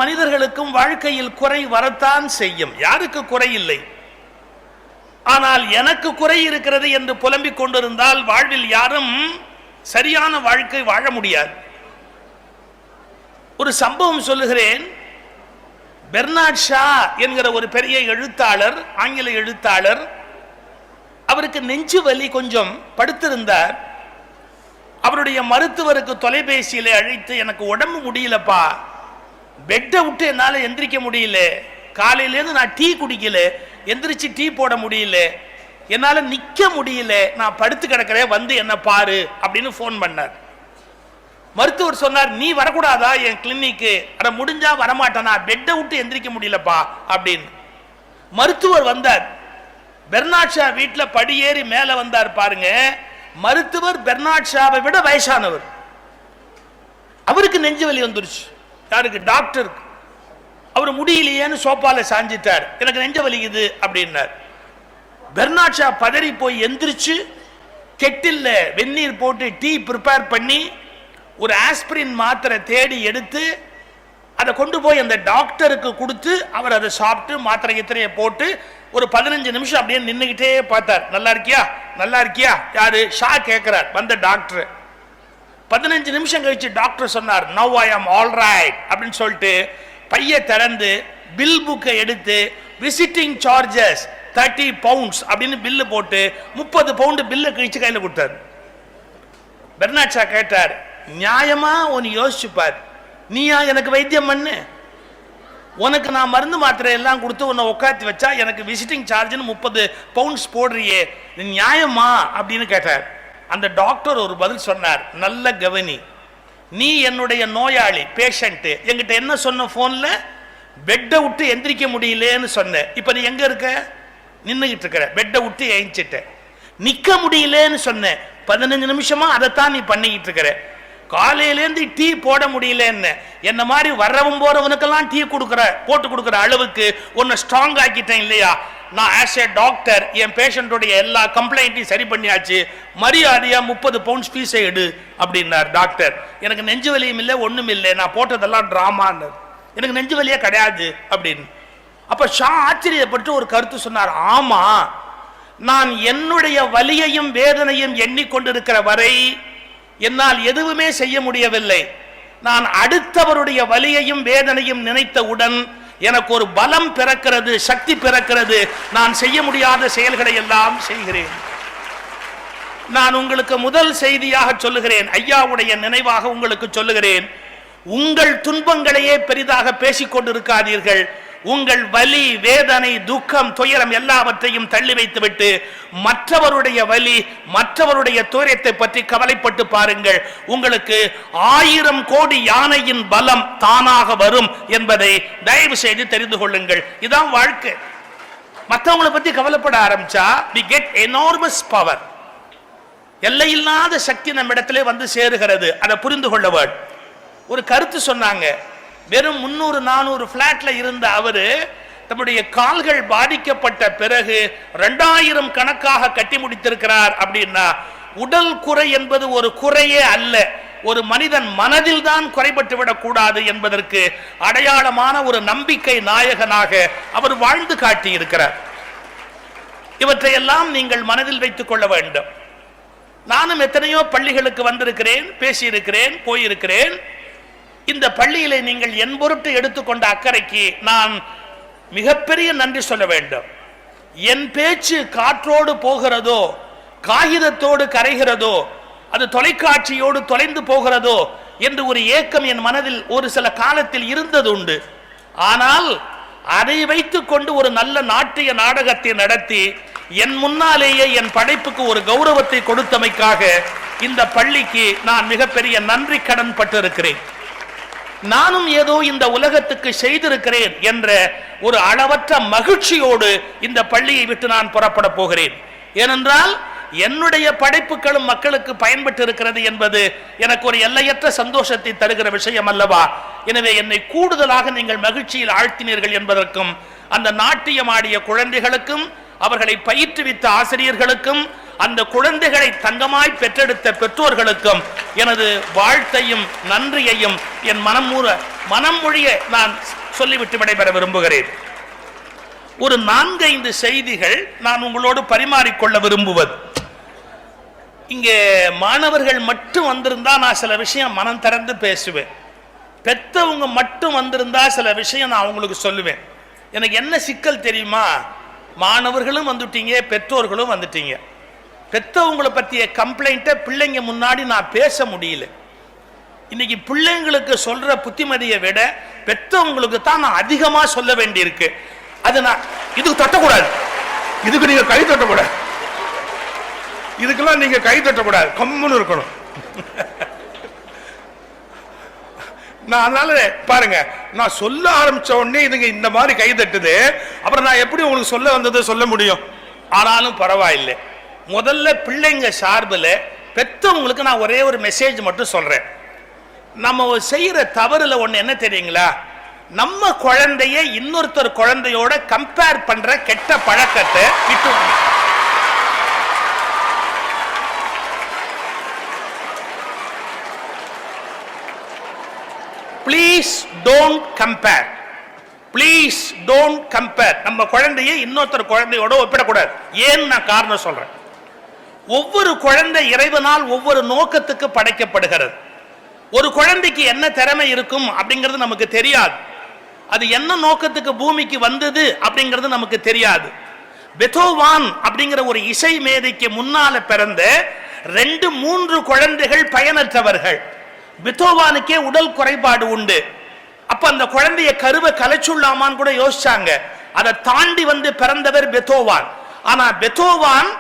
மனிதர்களுக்கும் வாழ்க்கையில் குறை வரத்தான் செய்யும், யாருக்கு குறை இல்லை. ஆனால் எனக்கு குறை இருக்கிறது என்று புலம்பிக் கொண்டிருந்தால் வாழ்வில் யாரும் சரியான வாழ்க்கை வாழ முடியாது. ஒரு சம்பவம் சொல்லுகிறேன். பெர்னார்ட் ஷா என்கிற ஒரு பெரிய எழுத்தாளர், ஆங்கில எழுத்தாளர், அவருக்கு நெஞ்சு வலி, கொஞ்சம் படுத்திருந்தார். அவருடைய மருத்துவருக்கு தொலைபேசியில அழைத்து, எனக்கு உடம்பு முடியலப்பா, பெட்டை விட்டு என்னால் எந்திரிக்க முடியல, காலையிலேருந்து நான் டீ குடிக்கல, எந்திரிச்சு டீ போட முடியல, என்னால் நிற்க முடியல, நான் படுத்து கிடக்கிறேன், வந்து என்ன பாரு அப்படின்னு ஃபோன் பண்ணார். மருத்துவர் சொன்னார், நீ வரக்கூடாதா என் கிளினிக்கு? அட முடிஞ்சா வரமாட்டானா, பெட்டை விட்டு எந்திரிக்க முடியலப்பா அப்படின்னு. மருத்துவர் வந்தார். பெர்னார்ட் ஷா வீட்டில் படியேறி மேலே வந்தார். பாருங்க, மருத்துவர் பெர்னார்ட் ஷாவை விட வயசானவர். அவருக்கு நெஞ்சு வலி வந்துருச்சு. யாருக்கு? டாக்டருக்கு. அவர் முடியலையேன்னு சோப்பால சாஞ்சிட்டார். எனக்கு நெஞ்ச வலிக்குது அப்படின்னார். பெர்னார்ட் ஷா பதறி போய் எந்திரிச்சு கெட்டில்ல வெந்நீர் போட்டு டீ ப்ரிப்பேர் பண்ணி ஒரு ஆஸ்பிரின் மாத்திரை தேடி எடுத்து அதை கொண்டு போய் அந்த டாக்டருக்கு கொடுத்து அவர் அதை சாப்பிட்டு மாத்திரை கித்திரையை போட்டு ஒரு 15 நிமிஷம் அப்படியே நின்றுகிட்டே பார்த்தார். நல்லா இருக்கியா, நல்லா இருக்கியா? யாரு? ஷா கேட்கிறார். வந்த டாக்டர் 15 நிமிஷம் கழிச்சு டாக்டர் சொன்னார், நவ் ஐ ஆம் ஆல் ரைட் அப்படின்னு சொல்லிட்டு பைய திறந்து பில் புக்கை எடுத்து விசிட்டிங் சார்ஜஸ் 30 பவுண்ட்ஸ் அப்படின்னு பில்லு போட்டு 30 பவுண்டு பில்லை கழிச்சு கையில் கொடுத்தார். பெர்னார்ட் ஷா கேட்டார், நியாயமா ஒன்று யோசிச்சுப்பார், நீயா எனக்கு வைத்தியம் பண்ணு? உனக்கு நான் மருந்து மாத்திரை எல்லாம் கொடுத்து உன்னை உட்காந்து வச்சா எனக்கு விசிட்டிங் சார்ஜ்னு 30 பவுண்ட்ஸ் போடுறியே, நியாயமா அப்படின்னு கேட்டார். அந்த டாக்டர் ஒரு பதில் சொன்னார், நல்ல கவனி, நீ என்னுடைய நோயாளி, பேஷண்ட், என்கிட்ட என்ன சொன்ன போன்ல? பெட்டை விட்டு எந்திரிக்க முடியலன்னு சொன்ன. இப்ப நீ எங்க இருக்க? நின்னுகிட்டு இருக்கிற. பெட்டை விட்டு எழுந்திட்ட. நிக்க முடியலன்னு சொன்ன. 15 நிமிஷமா அதைத்தான் நீ பண்ணிக்கிட்டு இருக்கிற. காலையிலேருந்து டீ போட முடியலன்னு என்ன மாதிரி வர்றவன் போறவனுக்கெல்லாம் டீ கொடுக்குற, போட்டு கொடுக்குற அளவுக்கு உன்னை ஸ்ட்ராங் ஆக்கிட்டேன் இல்லையா? நான் ஆஸ் ஏ டாக்டர் என் பேஷண்ட்டுடைய எல்லா கம்ப்ளைண்ட்டையும் சரி பண்ணியாச்சு, மரியாதையா 30 பவுண்ட்ஸ் ஃபீஸை எடு அப்படின்னார் டாக்டர். எனக்கு நெஞ்சு வலியும் இல்லை, ஒன்றும் இல்லை, நான் போட்டதெல்லாம் ட்ராமான்னு, எனக்கு நெஞ்சு வலியே கிடையாது அப்படின்னு. அப்ப ஷா ஆச்சரியப்பட்டு ஒரு கருத்து சொன்னார், ஆமா, நான் என்னுடைய வலியையும் வேதனையும் எண்ணிக்கொண்டிருக்கிற வரை என்னால் எதுவுமே செய்ய முடியவில்லை. நான் அடுத்தவருடைய வலியையும் வேதனையும் நினைத்தவுடன் எனக்கு ஒரு பலம் பிறக்கிறது, சக்தி பிறக்கிறது, நான் செய்ய முடியாத செயல்களை எல்லாம் செய்கிறேன். நான் உங்களுக்கு முதல் செய்தியாக சொல்லுகிறேன், ஐயாவுடைய நினைவாக உங்களுக்கு சொல்லுகிறேன், உங்கள் துன்பங்களையே பெரிதாக பேசிக் கொண்டிருக்காதீர்கள். உங்கள் வலி, வேதனை, துக்கம், துயரம் எல்லாவற்றையும் தள்ளி வைத்துவிட்டு மற்றவருடைய வலி, மற்றவருடைய துயரத்தை பற்றி கவலைப்பட்டு பாருங்கள். உங்களுக்கு 1000 கோடி யானையின் பலம் தானாக வரும் என்பதை தயவு செய்து தெரிந்து கொள்ளுங்கள். இதான் வாழ்க்கை. மற்றவங்களை பத்தி கவலைப்பட ஆரம்பிச்சா we get enormous power. எல்லையில்லாத சக்தி நம்மிடத்திலே வந்து சேருகிறது. அதை புரிந்து கொள்ள வேண்டும். ஒரு கருத்து சொன்னாங்க, வெறும் 300-400 பிளாட்ல இருந்த அவரு தம்முடைய கால்கள் பாதிக்கப்பட்ட பிறகு 2000 கணக்காக கட்டி முடித்திருக்கிறார். அப்படின்னா உடல் குறை என்பது ஒரு குறையே அல்ல, ஒரு மனிதன் மனதில் தான் குறைபட்டு விடக் கூடாது என்பதற்கு அடையாளமான ஒரு நம்பிக்கை நாயகனாக அவர் வாழ்ந்து காட்டி இருக்கிறார். இவற்றையெல்லாம் நீங்கள் மனதில் வைத்துக் கொள்ள வேண்டும். நானும் எத்தனையோ பள்ளிகளுக்கு வந்திருக்கிறேன், பேசியிருக்கிறேன், போயிருக்கிறேன். இந்த பள்ளியிலே நீங்கள் என் பொருட்டு எடுத்துக்கொண்ட அக்கறைக்கு நான் மிகப்பெரிய நன்றி சொல்ல வேண்டும். என் பேச்சு காற்றோடு போகிறதோ, காகிதத்தோடு கரைகிறதோ, அது தொலைக்காட்சியோடு தொலைந்து போகிறதோ என்று ஒரு ஏக்கம் என் மனதில் ஒரு சில காலத்தில் இருந்தது உண்டு. ஆனால் அதை வைத்துக் கொண்டு ஒரு நல்ல நாட்டிய நாடகத்தை நடத்தி என் முன்னாலேயே என் படைப்புக்கு ஒரு கௌரவத்தை கொடுத்தமைக்காக இந்த பள்ளிக்கு நான் மிகப்பெரிய நன்றி கடன் பட்டிருக்கிறேன். நானும் ஏதோ இந்த உலகத்துக்கு செய்திருக்கிறேன் என்ற ஒரு அளவற்ற மகிழ்ச்சியோடு இந்த பள்ளியை விட்டு நான் புறப்பட போகிறேன். ஏனென்றால் என்னுடைய படைப்புகளும் மக்களுக்கு பயன்பட்டு இருக்கிறது என்பது எனக்கு ஒரு எல்லையற்ற சந்தோஷத்தை தருகிற விஷயம் அல்லவா? எனவே என்னை கூடுதலாக நீங்கள் மகிழ்ச்சியில் ஆழ்த்தினீர்கள் என்பதற்கும், அந்த நாட்டியம் ஆடிய குழந்தைகளுக்கும், அவர்களை பயிற்றுவித்த ஆசிரியர்களுக்கும், அந்த குழந்தைகளை தங்கமாய் பெற்றெடுத்த பெற்றோர்களுக்கும் எனது வாழ்த்தையும் நன்றியையும் என் மனமூற மனம் மொழிய நான் சொல்லிவிட்டு விடைபெற விரும்புகிறேன். ஒரு 4-5 செய்திகள் நான் உங்களோடு பரிமாறிக்கொள்ள விரும்புவது. இங்கே மாணவர்கள் மட்டும் வந்திருந்தா நான் சில விஷயம் மனம் திறந்து பேசுவேன். பெற்றவங்க மட்டும் வந்திருந்தா சில விஷயம் நான் அவங்களுக்கு சொல்லுவேன். எனக்கு என்ன சிக்கல் தெரியுமா? மாணவர்களும் வந்துட்டீங்க, பெற்றோர்களும் வந்துட்டீங்க. பெற்றவங்களை பற்றிய கம்ப்ளைண்ட்டை பிள்ளைங்க முன்னாடி நான் பேச முடியல. இன்னைக்கு பிள்ளைங்களுக்கு சொல்ற புத்திமதியை விட பெற்றவங்களுக்கு தான் நான் அதிகமாக சொல்ல வேண்டியிருக்கு. அது நான் இதுக்கு தட்டக்கூடாது, இதுக்கு நீங்க கை தட்டக்கூடாது, இதுக்கெல்லாம் நீங்க கை தட்டக்கூடாது, கம்முன்னு இருக்கணும். நான் அதனால பாருங்க, நான் சொல்ல ஆரம்பிச்ச உடனே இதுங்க இந்த மாதிரி கை தட்டுது, அப்புறம் நான் எப்படி உங்களுக்கு சொல்ல வந்ததை சொல்ல முடியும்? ஆனாலும் பரவாயில்லை. முதல்ல பிள்ளைங்க சார்பில் பெற்றவங்களுக்கு நான் ஒரே ஒரு மெசேஜ் மட்டும் சொல்றேன். நம்ம செய்யற தவறுல ஒண்ணு என்ன தெரியுங்களா? நம்ம குழந்தைய இன்னொருத்தர் குழந்தையோட கம்பேர் பண்ற கெட்ட பழக்கத்தை விட்டு. Please don't compare, please don't compare. நம்ம குழந்தைய இன்னொருத்தர் குழந்தையோட ஒப்பிடக்கூடாது. ஏன் நான் காரணம் சொல்றேன். ஒவ்வொரு குழந்தை இறைவனால் ஒவ்வொரு நோக்கத்துக்கு படைக்கப்படுகிறது. ஒரு குழந்தைக்கு என்ன திறமை இருக்கும் அப்படிங்கிறது நமக்கு தெரியாது. அது என்ன நோக்கத்துக்கு பூமிக்கு வந்தது அப்படிங்கிறது நமக்கு தெரியாது. பெத்தோவான் அப்படிங்கிற ஒரு இசை மேதைக்கு முன்னால பிறந்த 2-3 குழந்தைகள் பயனற்றவர்கள். பெத்தோவானுக்கே உடல் குறைபாடு உண்டு. அப்ப அந்த குழந்தைய கருவை கலைச்சுள்ளாமான்னு கூட யோசிச்சாங்க. அதை தாண்டி வந்து பிறந்தவர் பெத்தோவான். ஆனா பெத்தோவான்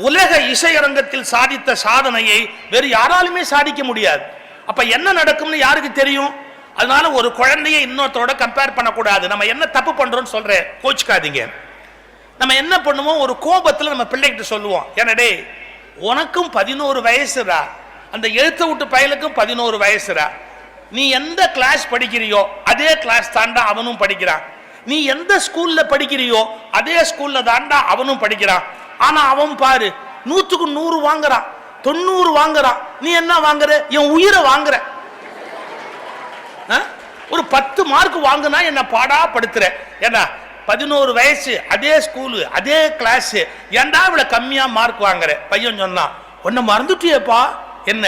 உலக இசையரங்கத்தில் சாதித்த சாதனையை வேறு யாராலுமே சாதிக்க முடியாது. அப்ப என்ன நடக்கும்னு யாருக்கு தெரியும்? அதனால ஒரு குழந்தைய இன்னொருத்தரோட கம்பேர் பண்ணக்கூடாது. நம்ம என்ன தப்பு பண்றோம்னு சொல்றேன், கோச்சுக்காதீங்க. நம்ம என்ன பண்ணுவோம், ஒரு கோபத்துல நம்ம பிள்ளைகிட்ட சொல்லுவோம், என்னடே உனக்கும் 11 வயசுடா, அந்த எழுத்த விட்டு பயலுக்கும் 11 வயசுடா, நீ எந்த கிளாஸ் படிக்கிறியோ அதே கிளாஸ் தாண்டா அவனும் படிக்கிறான், நீ எந்த ஸ்கூல்ல படிக்கிறியோ அதே ஸ்கூல்ல தாண்டா அவனும் படிக்கிறான், ஆனா அவன் பாரு 100க்கு 100 வாங்குறான், 90 வாங்குறான், நீ என்ன வாங்குற? என் உயிரை வாங்குற. ஒரு 10 மார்க் வாங்குனா என்ன பாடா படுத்துற. ஏன்னா 11 வயசு, அதே ஸ்கூலு, அதே கிளாஸ், ஏன்டா இவ்வளவு கம்மியா மார்க் வாங்குற? பையன் சொன்னான், உன்னை மறந்துட்டியப்பா. என்ன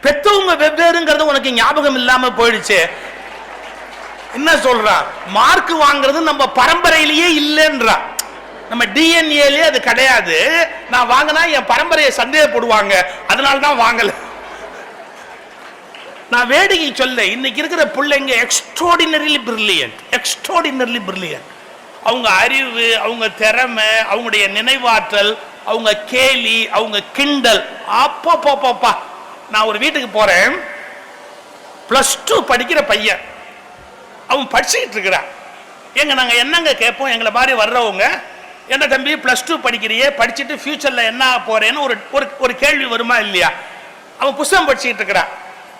பெத்தவங்க வெவ்வேறுங்கிறது உனக்கு ஞாபகம் இல்லாம போயிடுச்சு. என்ன சொல்றான், மார்க் வாங்குறது நம்ம பரம்பரையிலேயே இல்லைன்றான். நம்ம டிஎன்ஏலே அது கிடையாது. நான் வாங்கினா என் பரம்பரையை சந்தேகப்படுவாங்க, அதனால்தான் வாங்கல. நான் வேடிக்கை சொல்ல, இன்னைக்கு இருக்கிற பிள்ளைங்க எக்ஸ்ட்ராடினரிலி பிரில்லியன்ட், எக்ஸ்ட்ராடினரிலி பிரில்லியன்ட். அவங்க அறிவு, அவங்க திறமை, அவங்களுடைய நினைவாற்றல், அவங்க கேலி, அவங்க கிண்டல், அப்பா. நான் ஒரு வீட்டுக்கு போறேன், +2 படிக்கிற பையன், அவன் படிச்சுக்கிட்டு இருக்கிறான். எங்க நாங்க என்னங்க கேட்போம், எங்களை மாதிரி வர்றவங்க, என்ன தம்பி +2 படிக்கிறியே, படிச்சுட்டு ஃபியூச்சர்ல என்ன போறேன்னு ஒரு கேள்வி வருமா இல்லையா? அவன் புத்தகம் படிச்சுக்கிட்டு இருக்கிறான்.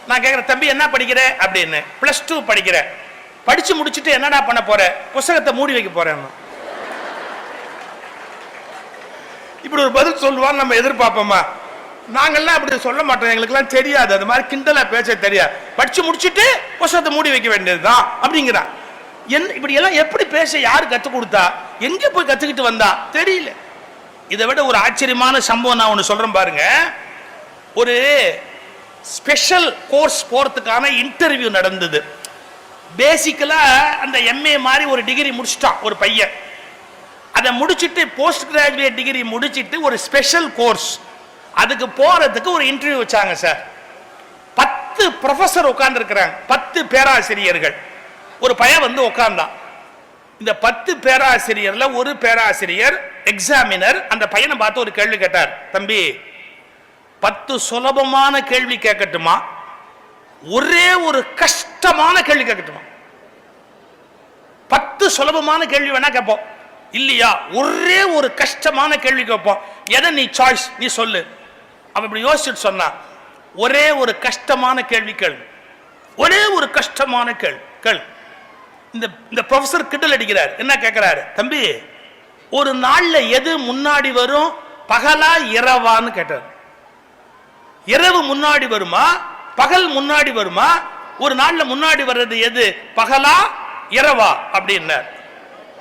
நான் கேட்கிறேன், தம்பி என்ன படிக்கிற அப்படின்னு. +2 படிக்கிற. படிச்சு முடிச்சுட்டு என்னடா பண்ண போற? புத்தகத்தை மூடி வைக்க போறேன். இப்படி ஒரு பதில் சொல்லுவான்னு நம்ம எதிர்பார்ப்போமா? நாங்கள்லாம் அப்படி சொல்ல மாட்டோம், எங்களுக்குலாம் தெரியாது, அது மாதிரி கிண்டலா பேச தெரியாது. படிச்சு முடிச்சுட்டு புத்தகத்தை மூடி வைக்க வேண்டியதுதான் அப்படிங்கிறான். இப்படி எல்லாம் எப்படி பேச யாரு கற்றுக் கொடுத்தா? எங்க போய் கத்துக்கிட்டு வந்தா தெரியல. இதை விட ஒரு ஆச்சரியமான சம்பவம் நான் ஒன்று சொல்றேன் பாருங்க. ஒரு ஸ்பெஷல் கோர்ஸ் போறதுக்கான இன்டர்வியூ நடந்தது. பேசிக்கலா அந்த எம்ஏ மாதிரி ஒரு டிகிரி முடிச்சுட்டான் ஒரு பையன். அதை முடிச்சுட்டு போஸ்ட் கிராஜுவேட் டிகிரி முடிச்சுட்டு ஒரு ஸ்பெஷல் கோர்ஸ் அதுக்கு போறதுக்கு ஒரு இன்டர்வியூ வச்சாங்க சார். 10 ப்ரொஃபசர் உட்கார்ந்து இருக்கிறாங்க, 10 பேராசிரியர்கள். ஒரு பையன் வந்து உட்கார்ந்தான். இந்த 10 பேராசிரியர்ல ஒரு பேராசிரியர் எக்ஸாமினர் அந்த பையனை பார்த்து ஒரு கேள்வி கேட்டார். தம்பி 10 சுலபமான கேள்வி கேட்கட்டுமா, ஒரே ஒரு கஷ்டமான கேள்வி கேட்கட்டுமா? 10 சுலபமான கேள்வி வேணா கேட்போம் இல்லையா, ஒரே ஒரு கஷ்டமான கேள்வி கேட்போம். எதை நீ சாய்ஸ், நீ சொல்லு. அவன் இப்படி யோசிச்சுட்டு சொன்னான், ஒரே ஒரு கஷ்டமான கேள்வி கேள்வி, ஒரே ஒரு கஷ்டமான கேள்வி. இந்த ப்ரொஃபசர் கிண்டல் அடிக்கிறார். என்ன கேட்கிறாரு, தம்பி ஒரு நாள்ல எது முன்னாடி வரும், பகலா இரவான்னு கேட்டார். இரவு முன்னாடி வருமா, பகல் முன்னாடி வருமா, ஒரு நாள்ல முன்னாடி வர்றது எது, பகலா இரவா அப்படின்னார்.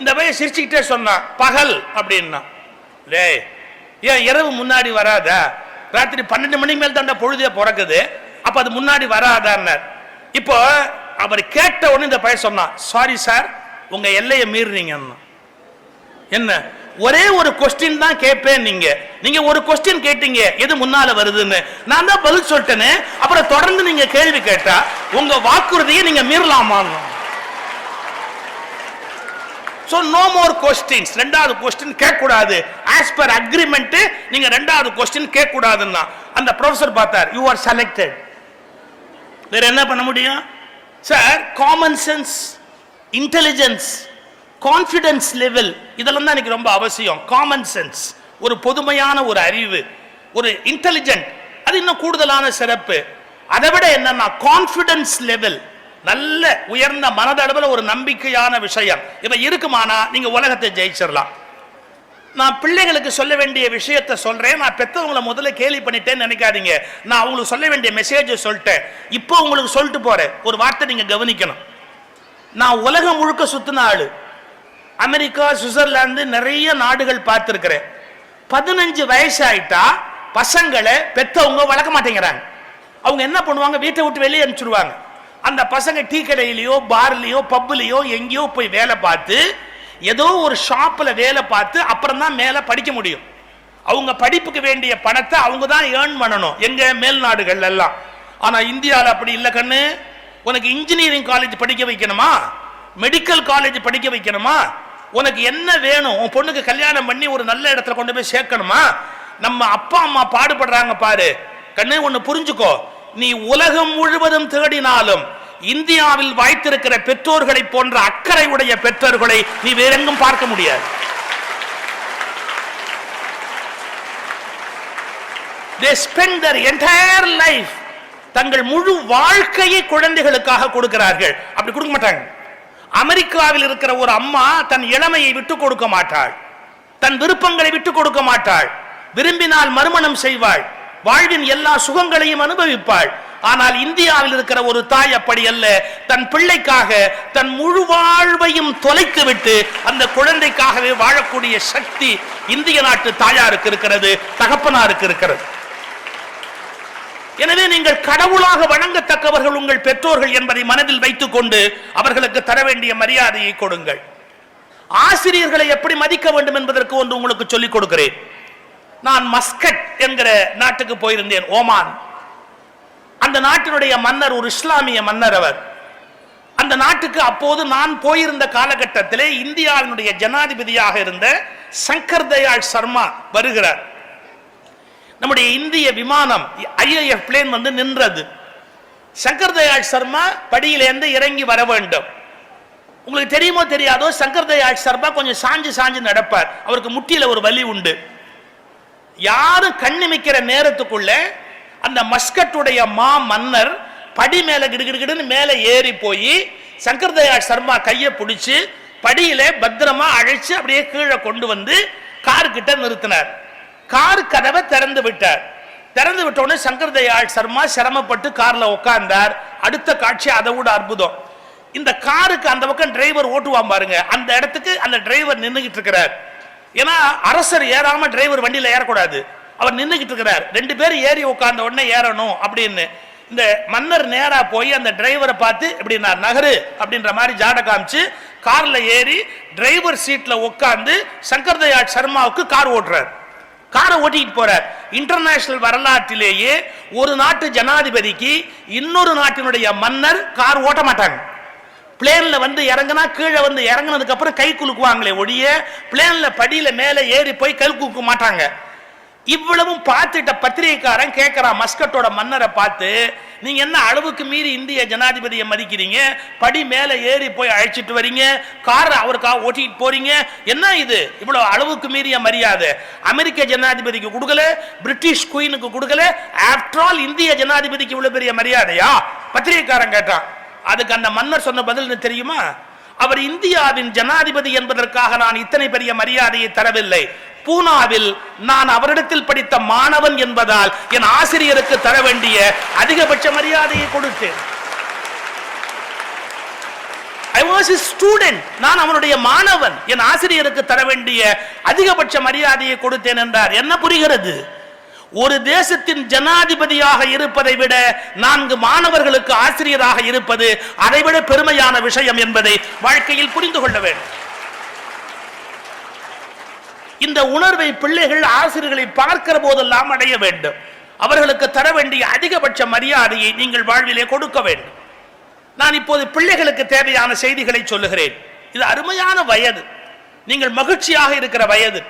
இந்த பையன் சிரிச்சுக்கிட்டே சொன்னான் பகல் அப்படின்னா. ஏன் இரவு முன்னாடி வராதா? ராத்திரி 12 மணிக்கு மேல் தாண்டா பொழுதே பிறக்குது, அப்ப அது முன்னாடி வராதான்னார். இப்போ அவர் கேட்ட உடனே இந்த பையன் சொன்னான், சாரி சார், உங்க எல்லையை மீறினீங்க. என்ன, ஒரே ஒரு கொஸ்டின் தான் கேட்பேன், நீங்க ஒரு கொஸ்டின் கேட்டீங்க, எது முன்னால வருதுன்னு, நான் தான் பதில் சொல்லிட்டேன்னு. அப்புறம் தொடர்ந்து நீங்க கேள்வி கேட்டா உங்க வாக்குறுதியை நீங்க மீறலாமா? So no more questions. ரெண்டாவது கொஸ்டின் கேட்க கூடாது. as per agreement நீங்க ரெண்டாவது கொஸ்டின் கேட்க கூடாதுன்னா அந்த ப்ரொஃபசர் பார்த்தார், you are selected. வேற என்ன பண்ண முடியும் sir? Common sense, intelligence, confidence level, இதெல்லாம் தான் எனக்கு ரொம்ப அவசியம். காமன் சென்ஸ், ஒரு பொதுமையான ஒரு அறிவு, ஒரு இன்டெலிஜென்ட், அது இன்னும் கூடுதலான சிறப்பு. அதை விட என்னன்னா கான்ஃபிடன்ஸ் லெவல், நல்ல உயர்ந்த மனதளவில் ஒரு நம்பிக்கையான விஷயம் இவ இருக்குமானா நீங்க உலகத்தை ஜெயிச்சிடலாம். நான் பிள்ளைகளுக்கு சொல்ல வேண்டிய விஷயத்தை சொல்றேன். நான் பெற்றவங்களை முதல்ல கேலி பண்ணிட்டேன்னு நினைக்காதீங்க. நான் அவங்களுக்கு சொல்ல வேண்டிய மெசேஜை சொல்லிட்டேன். இப்போ உங்களுக்கு சொல்லிட்டு போறேன். ஒரு வார்த்தை நீங்க கவனிக்கணும். நான் உலகம் முழுக்க சுத்தின ஆளு. அமெரிக்கா, சுவிட்சர்லாந்து, நிறைய நாடுகள் பார்த்திருக்கிறேன். 15 வயசு ஆயிட்டா பசங்களை பெற்றவங்க வளர்க்க மாட்டேங்கிறாங்க. அவங்க என்ன பண்ணுவாங்க, வீட்டை விட்டு வெளியே அனுப்பிச்சிடுவாங்க. அந்த பசங்க டீ கடையிலையோ பார்லையோ பப்புலையோ எங்கேயோ போய் வேலை பார்த்து, ஏதோ ஒரு ஷாப்பில் வேலை பார்த்து அப்புறம் தான் மேலே படிக்க முடியும். அவங்க படிப்புக்கு வேண்டிய பணத்தை அவங்க தான் ஏர்ன் பண்ணணும், எங்க மேல் நாடுகள் எல்லாம். ஆனால் இந்தியாவில் அப்படி இல்லை கண்ணு. உனக்கு இன்ஜினியரிங் காலேஜ் படிக்க வைக்கணுமா, மெடிக்கல் காலேஜ் படிக்க வைக்கணுமா, உனக்கு என்ன வேணும், உன் பொண்ணுக்கு கல்யாணம் பண்ணி ஒரு நல்ல இடத்துல கொண்டு போய் சேர்க்கணுமா, நம்ம அப்பா அம்மா பாடுபடுறாங்க பாரு கண்ணு. ஒன்று புரிஞ்சுக்கோ, நீ உலகம் முழுவதும் தேடினாலும் இந்தியாவில் வாய்த்திருக்கிற பெற்றோர்களை போன்ற அக்கறை உடைய பெற்றோர்களை நீ வேறெங்கும் பார்க்க முடியாது. They spend their entire life, தங்கள் முழு வாழ்க்கையை குழந்தைகளுக்காக கொடுக்கிறார்கள். அப்படி கொடுக்க மாட்டாங்க. அமெரிக்காவில் இருக்கிற ஒரு அம்மா தன் இளமையை விட்டு கொடுக்க மாட்டாள், தன் விருப்பங்களை விட்டு கொடுக்க மாட்டாள், விரும்பினால் மறுமணம் செய்வாள், வாழ்வின் எல்லா சுகங்களையும் அனுபவிப்பாள். ஆனால் இந்தியாவில் இருக்கிற ஒரு தாய் அப்படி அல்ல. தன் பிள்ளைக்காக தன் முழு வாழ்வையும் தொலைத்து விட்டு அந்த குழந்தைக்காகவே வாழக்கூடிய சக்தி இந்திய நாட்டு தாயாருக்கு இருக்கிறது, தகப்பனாருக்கு இருக்கிறது. எனவே நீங்கள் கடவுளாக வணங்கத்தக்கவர்கள் உங்கள் பெற்றோர்கள் என்பதை மனதில் வைத்துக் கொண்டு அவர்களுக்கு தர வேண்டிய மரியாதையை கொடுங்கள். ஆசிரியர்களை எப்படி மதிக்க வேண்டும் என்பதற்கு ஒன்று உங்களுக்கு சொல்லிக் கொடுக்கிறேன். நான் மஸ்கட் என்கிற நாட்டுக்கு போயிருந்தேன், ஓமான். அந்த நாட்டினுடைய மன்னர் ஒரு இஸ்லாமிய மன்னர். அவர் அந்த நாட்டுக்கு அப்போது நான் போயிருந்த காலகட்டத்திலே இந்தியாவினுடைய ஜனாதிபதியாக இருந்த சங்கர் தயாள் சர்மா வருகிறார். நம்முடைய இந்திய விமானம் IIF பிளேன் வந்து நின்றது. சங்கர் தயாள் சர்மா படியிலேருந்து இறங்கி வர வேண்டும். உங்களுக்கு தெரியுமோ தெரியாதோ, சங்கர் தயாள் சர்மா கொஞ்சம் சாஞ்சு சாஞ்சு நடப்பார். அவருக்கு முட்டியில ஒரு வலி உண்டு. யாரும் கண்ணிமிக்கிற நேரத்துக்குள்ள அந்த மஸ்கட்டுடைய மா மன்னர் படி மேல கிடுகிடுன்னு மேல ஏறி போய் சங்கர் தயாள் சர்மா கையை பிடிச்சு படியில பத்திரமா அழைச்சு அப்படியே கீழே கொண்டு வந்து கார் கிட்ட நிறுத்தினார். கார் கதவை திறந்து விட்டார். திறந்து விட்ட உடனே சங்கர் தயாள் சர்மா சிரமப்பட்டு கார்ல உட்கார்ந்தார். அடுத்த காட்சி அதை விட அற்புதம். இந்த காருக்கு அந்த பக்கம் டிரைவர் ஓட்டுவான் பாருங்க, அந்த இடத்துக்கு அந்த டிரைவர் நின்றுகிட்டு இருக்கிறார். ஏன்னா அரசர் ஏறாம டிரைவர் வண்டியில ஏறக்கூடாது, அவர் நின்றுகிட்டு இருக்கிறார். 2 பேர் ஏறி உட்கார்ந்த உடனே ஏறணும் அப்படின்னு இந்த மன்னர் நேரா போய் அந்த டிரைவரை பார்த்து இப்படின்னா நகரு அப்படின்ற மாதிரி ஜாட காமிச்சு கார்ல ஏறி டிரைவர் சீட்ல உட்கார்ந்து சங்கர் தயாள் சர்மாவுக்கு கார் ஓட்டுறார். காரை ஓட்டிட்டு போறார். இன்டர்நேஷனல் வரலாற்றிலேயே ஒரு நாட்டு ஜனாதிபதிக்கு இன்னொரு நாட்டினுடைய மன்னர் கார் ஓட்ட மாட்டாங்க. பிளேன்ல வந்து இறங்கினா கீழே வந்து இறங்கினதுக்கு அப்புறம் கை குலுக்குவாங்களே ஒழிய பிளேன்ல படியில மேல ஏறி போய் கை குலுக்க மாட்டாங்க. இவ்வளவும் பார்த்துட்ட பத்திரிகைக்காரன் கேட்கிறான் மஸ்கட்டோட மன்னரை பார்த்து, நீங்க என்ன அளவுக்கு மீறி இந்திய ஜனாதிபதியை மதிக்கிறீங்க, படி மேல ஏறி போய் அழைச்சிட்டு வரீங்க, காரை அவருக்காக ஓட்டிட்டு போறீங்க, என்ன இது இவ்வளவு அளவுக்கு மீறிய மரியாதை? அமெரிக்க ஜனாதிபதிக்கு கொடுக்கல, பிரிட்டிஷ் குயினுக்கு கொடுக்கல, ஆஃப்டர் ஆல் இந்திய ஜனாதிபதிக்கு இவ்வளவு பெரிய மரியாதையா? பத்திரிகைக்காரன் கேட்டான். அதுக்கு அந்த மன்னர் சொன்ன பதில் தெரியுமா? அவர் இந்தியாவின் ஜனாதிபதி என்பதற்காக நான் இத்தனை பெரிய மரியாதையை தரவில்லை. பூனாவில் நான் அவரிடத்தில் படித்த மாணவன் என்பதால் என் ஆசிரியருக்கு தர வேண்டிய அதிகபட்ச மரியாதையை கொடுத்தேன். I was his student. நான் அவனுடைய மாணவன். என் ஆசிரியருக்கு தர வேண்டிய அதிகபட்ச மரியாதையை கொடுத்தேன் என்றார். என்ன புரிகிறது? ஒரு தேசத்தின் ஜனாதிபதியாக இருப்பதை விட 4 மாணவர்களுக்கு ஆசிரியராக இருப்பது அதைவிட பெருமையான விஷயம் என்பதை வாழ்க்கையில் புரிந்து கொள்ள வேண்டும். இந்த உணர்வை பிள்ளைகள் ஆசிரியர்களை பார்க்கிற போதெல்லாம் அடைய வேண்டும். அவர்களுக்கு தர வேண்டிய அதிகபட்ச மரியாதையை நீங்கள் வாழ்விலே கொடுக்க வேண்டும். நான் இப்போது பிள்ளைகளுக்கு தேவையான செய்திகளை சொல்லுகிறேன். இது அருமையான வயது, நீங்கள் மகிழ்ச்சியாக இருக்கிற வயது.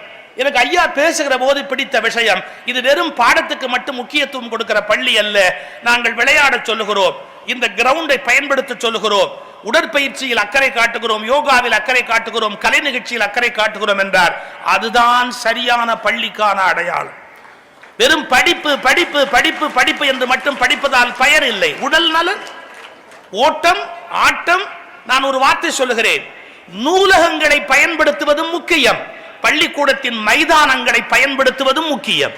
எனக்கு ஐயா பேசுகிற போது பிடித்த விஷயம், இது வெறும் பாடத்துக்கு மட்டும் முக்கியத்துவம் கொடுக்கிற பள்ளி அல்ல. நாங்கள் விளையாட சொல்லுகிறோம், இந்த கிரவுண்டை பயன்படுத்த சொல்லுகிறோம், உடற்பயிற்சியில் அக்கறை காட்டுகிறோம், யோகாவில் அக்கறை காட்டுகிறோம், கலை நிகழ்ச்சியில் அக்கறை காட்டுகிறோம் என்றார். அதுதான் சரியான பள்ளிக்கான அடையாளம். வெறும் படிப்பு படிப்பு படிப்பு படிப்பு என்று மட்டும் படிப்பதால் பயன் இல்லை. உடல் நலன், ஓட்டம், ஆட்டம். நான் ஒரு வார்த்தை சொல்லுகிறேன், நூலகங்களை பயன்படுத்துவதும் முக்கியம், பள்ளிக்கூடத்தின் மைதானங்களை பயன்படுத்துவதும் முக்கியம்.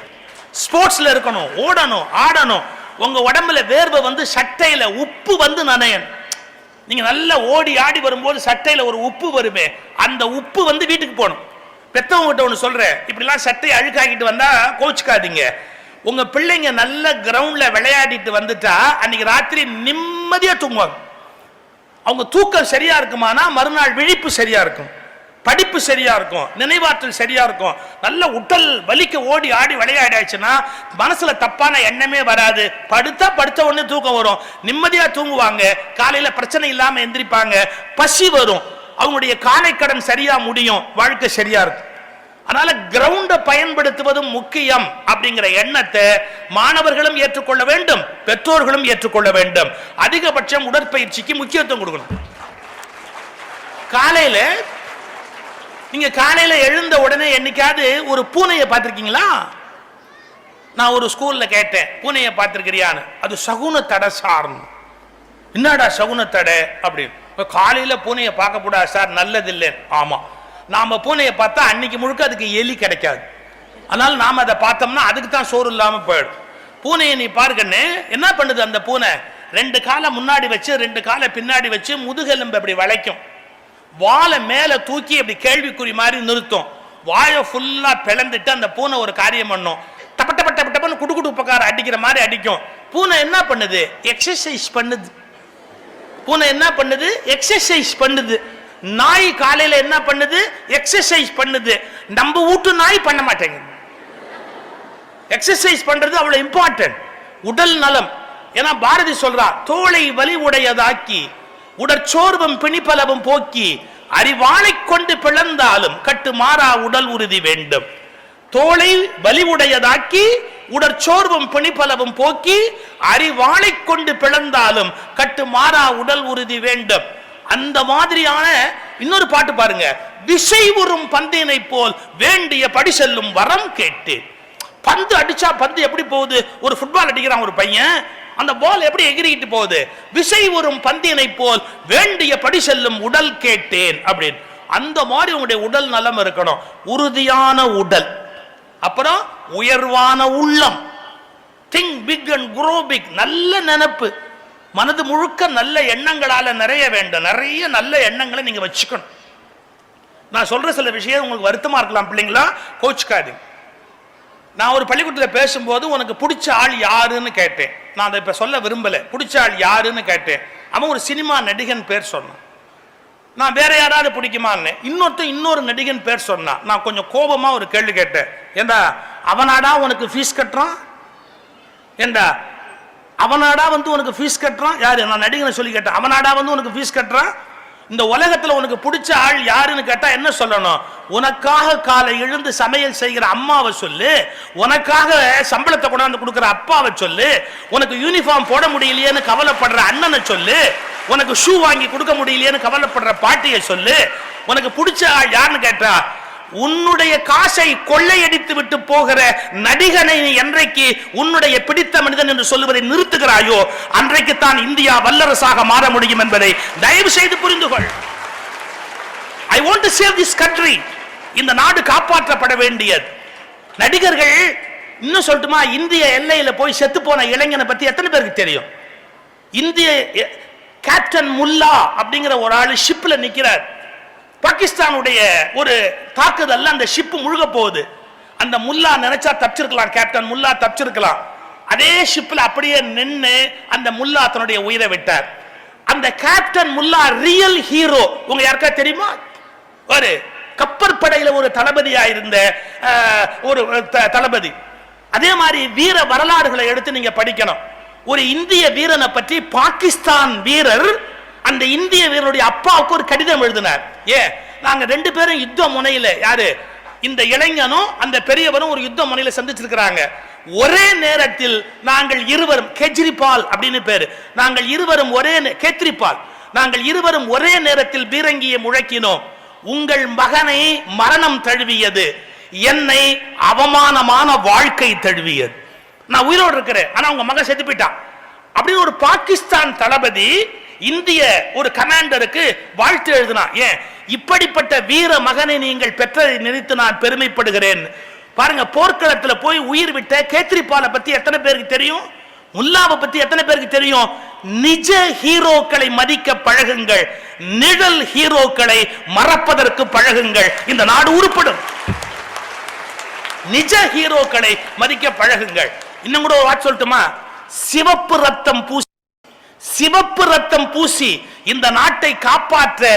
ஸ்போர்ட்ஸ்ல இருக்கணும், ஓடணும், ஆடணும். உங்க உடம்புல வேர்வை வந்து சட்டையில உப்பு வந்து நனையணும். நீங்க நல்லா ஓடி ஆடி வரும்போது சட்டையில ஒரு உப்பு வருமே, அந்த உப்பு வந்து வீட்டுக்கு போகணும். பெத்தவங்க கிட்ட ஒன்று சொல்றேன், இப்படிலாம் சட்டையை அழுக்காக்கிட்டு வந்தா கோச்சுக்காதீங்க. உங்க பிள்ளைங்க நல்ல கிரவுண்ட்ல விளையாடிட்டு வந்துட்டா அன்னைக்கு ராத்திரி நிம்மதியா தூங்குவாங்க. அவங்க தூக்கம் சரியா இருக்குமானா மறுநாள் விழிப்பு சரியா இருக்கும், படிப்பு சரியா இருக்கும், நினைவாற்றல் சரியா இருக்கும். நல்ல உடல் வலிக்க ஓடி ஆடி விளையாடாச்சுன்னா மனசுல தப்பான எண்ணமே வராது. படுத்த உடனே தூக்கம் வரும், நிம்மதியா தூங்குவாங்க, காலையில பிரச்சனை இல்லாம எந்திரிப்பாங்க, பசி வரும், அவங்களுடைய காலை கடன் சரியா முடியும், வாழ்க்கை சரியா இருக்கும். அதனால கிரவுண்டை பயன்படுத்துவதும் முக்கியம் அப்படிங்கிற எண்ணத்தை மாணவர்களும் ஏற்றுக்கொள்ள வேண்டும், பெற்றோர்களும் ஏற்றுக்கொள்ள வேண்டும். அதிகபட்சம் உடற்பயிற்சிக்கு முக்கியத்துவம் கொடுக்கணும். காலையில நீங்க காலையில எழுந்த உடனே என்னைக்காவது ஒரு பூனையை பார்த்திருக்கீங்களா? நான் ஒரு ஸ்கூல்ல கேட்டேன், பூனையை பார்த்திருக்கிறியான்னு. அது சகுன தடை சார்னு. என்னடா சகுன தடை அப்படின்னு. காலையில பூனையை பார்க்க கூடாது சார், நல்லது இல்லை. ஆமா, நாம பூனையை பார்த்தா அன்னைக்கு முழுக்க அதுக்கு எலி கிடைக்காது. அதனால நாம அதை பார்த்தோம்னா அதுக்கு தான் சோறு இல்லாம போயிடும். பூனையை நீ பார்க்கன்னு என்ன பண்ணுது அந்த பூனை? 2 காலை முன்னாடி வச்சு 2 காலை பின்னாடி வச்சு முதுகெலும்பு அப்படி வளைக்கும், வாழை மேல தூக்கி அப்படி கேள்விக்குறி மாதிரி நிறுத்தும், வாயை ஃபுல்லா பிளந்துட்டு அந்த பூனை ஒரு காரியம் பண்ணும், டப்பட்டப்பட்டப்பட்டப்பன்னு குடுக்குடு பக்கார அடிக்கிற மாதிரி அடிக்கும். பூனை என்ன பண்ணுது? எக்ஸசைஸ் பண்ணுது. பூனை என்ன பண்ணுது? எக்ஸசைஸ் பண்ணுது. நாய் காலையில என்ன பண்ணுது? எக்ஸசைஸ் பண்ணுது. நம்ம வீட்டு நாய் பண்ண மாட்டேங்குது. எக்ஸசைஸ் பண்றது அவ்வளவு இம்பார்ட்டன்ட். உடல் நலம். ஏன்னா பாரதி சொல்றா, தோளை வலி உடையதாக்கி உடற்சோர்வும் பிணிப்பலவும் போக்கி அறிவாளை கொண்டு பிளந்தாலும் கட்டு மாறா உடல் உறுதி வேண்டும். தோளை வலிவுடையதாக்கி உடற்சோர்வும் பிணிப்பலவும் போக்கி அறிவாளை கொண்டு பிளந்தாலும் கட்டு மாறா உடல் உறுதி வேண்டும். அந்த மாதிரியான இன்னொரு பாட்டு பாருங்க, விசை உறும் பந்தினை போல் வேண்டிய படி செல்லும் வரம் கேட்டு. பந்து அடிச்சா பந்து எப்படி போகுது? ஒரு ஃபுட்பால் அடிக்கிறான் ஒரு பையன், அந்த பால் எப்படி எகிரிக்கிட்டு போகுது? விசை வரும் பந்தினை போல் வேண்டிய படி செல்லும் உடல் கேட்டேன் அப்படின்னு. அந்த மாதிரி உங்களுடைய உடல் நலம் இருக்கணும். உறுதியான உடல், அப்புறம் உயர்வான உள்ளம். Think big and grow big. நல்ல நினைப்பு, மனது முழுக்க நல்ல எண்ணங்களால நிறைய வேண்டும். நிறைய நல்ல எண்ணங்களை நீங்க வச்சுக்கணும். நான் சொல்ற சில விஷயம் உங்களுக்கு வருத்தமா இருக்கலாம் பிள்ளைங்களா, கோச்சுக்காதீங்க. நான் ஒரு பள்ளிக்கூடத்தில் பேசும்போது உனக்கு பிடிச்ச ஆள் யாருன்னு கேட்டேன். நான் அதை இப்போ சொல்ல விரும்பலை. பிடிச்ச ஆள் யாருன்னு கேட்டேன். அவன் ஒரு சினிமா நடிகன் பேர் சொன்னான். நான் வேற யாராவது பிடிக்குமான்னு. இன்னொரு நடிகன் பேர் சொன்னான். நான் கொஞ்சம் கோபமாக ஒரு கேள்வி கேட்டேன், ஏண்டா அவனாடா உனக்கு ஃபீஸ் கட்டுறான்? ஏண்டா அவனாடா வந்து உனக்கு ஃபீஸ் கட்டுறான்? யாரு? நான் நடிகனை சொல்லி கேட்டேன். அவனாடா வந்து உனக்கு ஃபீஸ் கட்டுறான்? இந்த உலகத்துல உனக்கு பிடிச்ச ஆள் யாருன்னு கேட்டா என்ன சொல்லணும்? உனக்காக காலை எழுந்து சமையல் செய்கிற அம்மாவை சொல்லு, உனக்காக சம்பளத்தை கொண்டாந்து கொடுக்கிற அப்பாவை சொல்லு, உனக்கு யூனிஃபார்ம் போட முடியலையேன்னு கவலைப்படுற அண்ணனை சொல்லு, உனக்கு ஷூ வாங்கி கொடுக்க முடியலையேன்னு கவலைப்படுற பாட்டியை சொல்லு. உனக்கு பிடிச்ச ஆள் யாருன்னு கேட்டா, உன்னுடைய காசை கொள்ளையடித்து விட்டு போகிற நடிகனை என்றைக்கு உன்னுடைய பிடித்த மனிதன் என்று சொல்லுவதை நிறுத்துகிறாயோ அன்றைக்கு தான் இந்தியா வல்லரசாக மாற முடியும் என்பதை தயவு செய்து புரிந்து கொள். I want to save this country. இந்த நாடு காப்பாற்றப்பட வேண்டியது. நடிகர்கள் இன்னும் சொல்லட்டுமா, இந்திய எல்லையில போய் செத்து போன இளைஞனை பத்தி எத்தனை பேருக்கு தெரியும்? இந்திய கேப்டன் முல்லா அப்படிங்கிற ஒரு ஆளு ஷிப்ல நிக்கிறார். பாகிஸ்தானுடைய ஒரு தாக்குதல்ல அந்த ஷிப் முழுக போகுது. அந்த முல்லா நினைச்சா தப்பிச்சிருக்கலாம், கேப்டன் முல்லா தப்பிச்சிருக்கலாம். அதே ஷிப்ல அப்படியே நின்று அந்த முல்லா தன்னுடைய உயிரை விட்டார். அந்த கேப்டன் முல்லா ரியல் ஹீரோ. உங்க யாருக்கா தெரியுமா? ஒரு கப்பற்படையில ஒரு தளபதியா இருந்த ஒரு தளபதி. அதே மாதிரி வீர வரலாறுகளை எடுத்து நீங்க படிக்கணும். ஒரு இந்திய வீரனை பற்றி பாகிஸ்தான் வீரர் அந்த இந்திய வீரனுடைய அப்பாவுக்கு ஒரு கடிதம் எழுதினார். நாங்க 2 பேரும் யுத்த முனையில, யாரு இந்த இளைஞனும் அந்த பெரியவரும் ஒரு யுத்த முனையில சந்திச்சிருக்கிறாங்க. ஒரே நேரத்தில் நாங்கள் இருவரும், கெஜ்ரிபால் அப்படின்னு பேரு, நாங்கள் இருவரும் கேத்ரிபால், நாங்கள் இருவரும் ஒரே நேரத்தில் பீரங்கியை முழக்கினோம். உங்கள் மகனை மரணம் தழுவியது, என்னை அவமானமான வாழ்க்கை தழுவியது. நான் உயிரோடு இருக்கிறேன், ஆனா உங்க மகன் செத்து போயிட்டான் அப்படின்னு ஒரு பாகிஸ்தான் தளபதி இந்திய ஒரு கமாண்டருக்கு வாழ்த்து எழுதினா. இப்படிப்பட்ட வீர மகனை நீங்கள் பெற்றதை நினைத்து நான் பெருமைப்படுகிறேன். பாருங்க, போர்க்களத்தில் போய் உயிர் விட்ட கேத்ரிபாலை பத்தி எத்தனை பேருக்கு தெரியும்? முல்லாவை பத்தி எத்தனை பேருக்கு தெரியும்? நிஜ ஹீரோக்களை மதிக்க பழகுங்கள், நிழல் ஹீரோக்களை மறப்பதற்கு பழகுங்கள், இந்த நாடு உருப்படும். நிஜ ஹீரோக்களை மதிக்க பழகுங்கள். இன்னும் கூட ஒரு வார்த்தை சொல்லட்டுமா? சிவப்பு ரத்தம் பூசி, சிவப்பு ரத்தம் பூசி இந்த நாட்டை காப்பாற்ற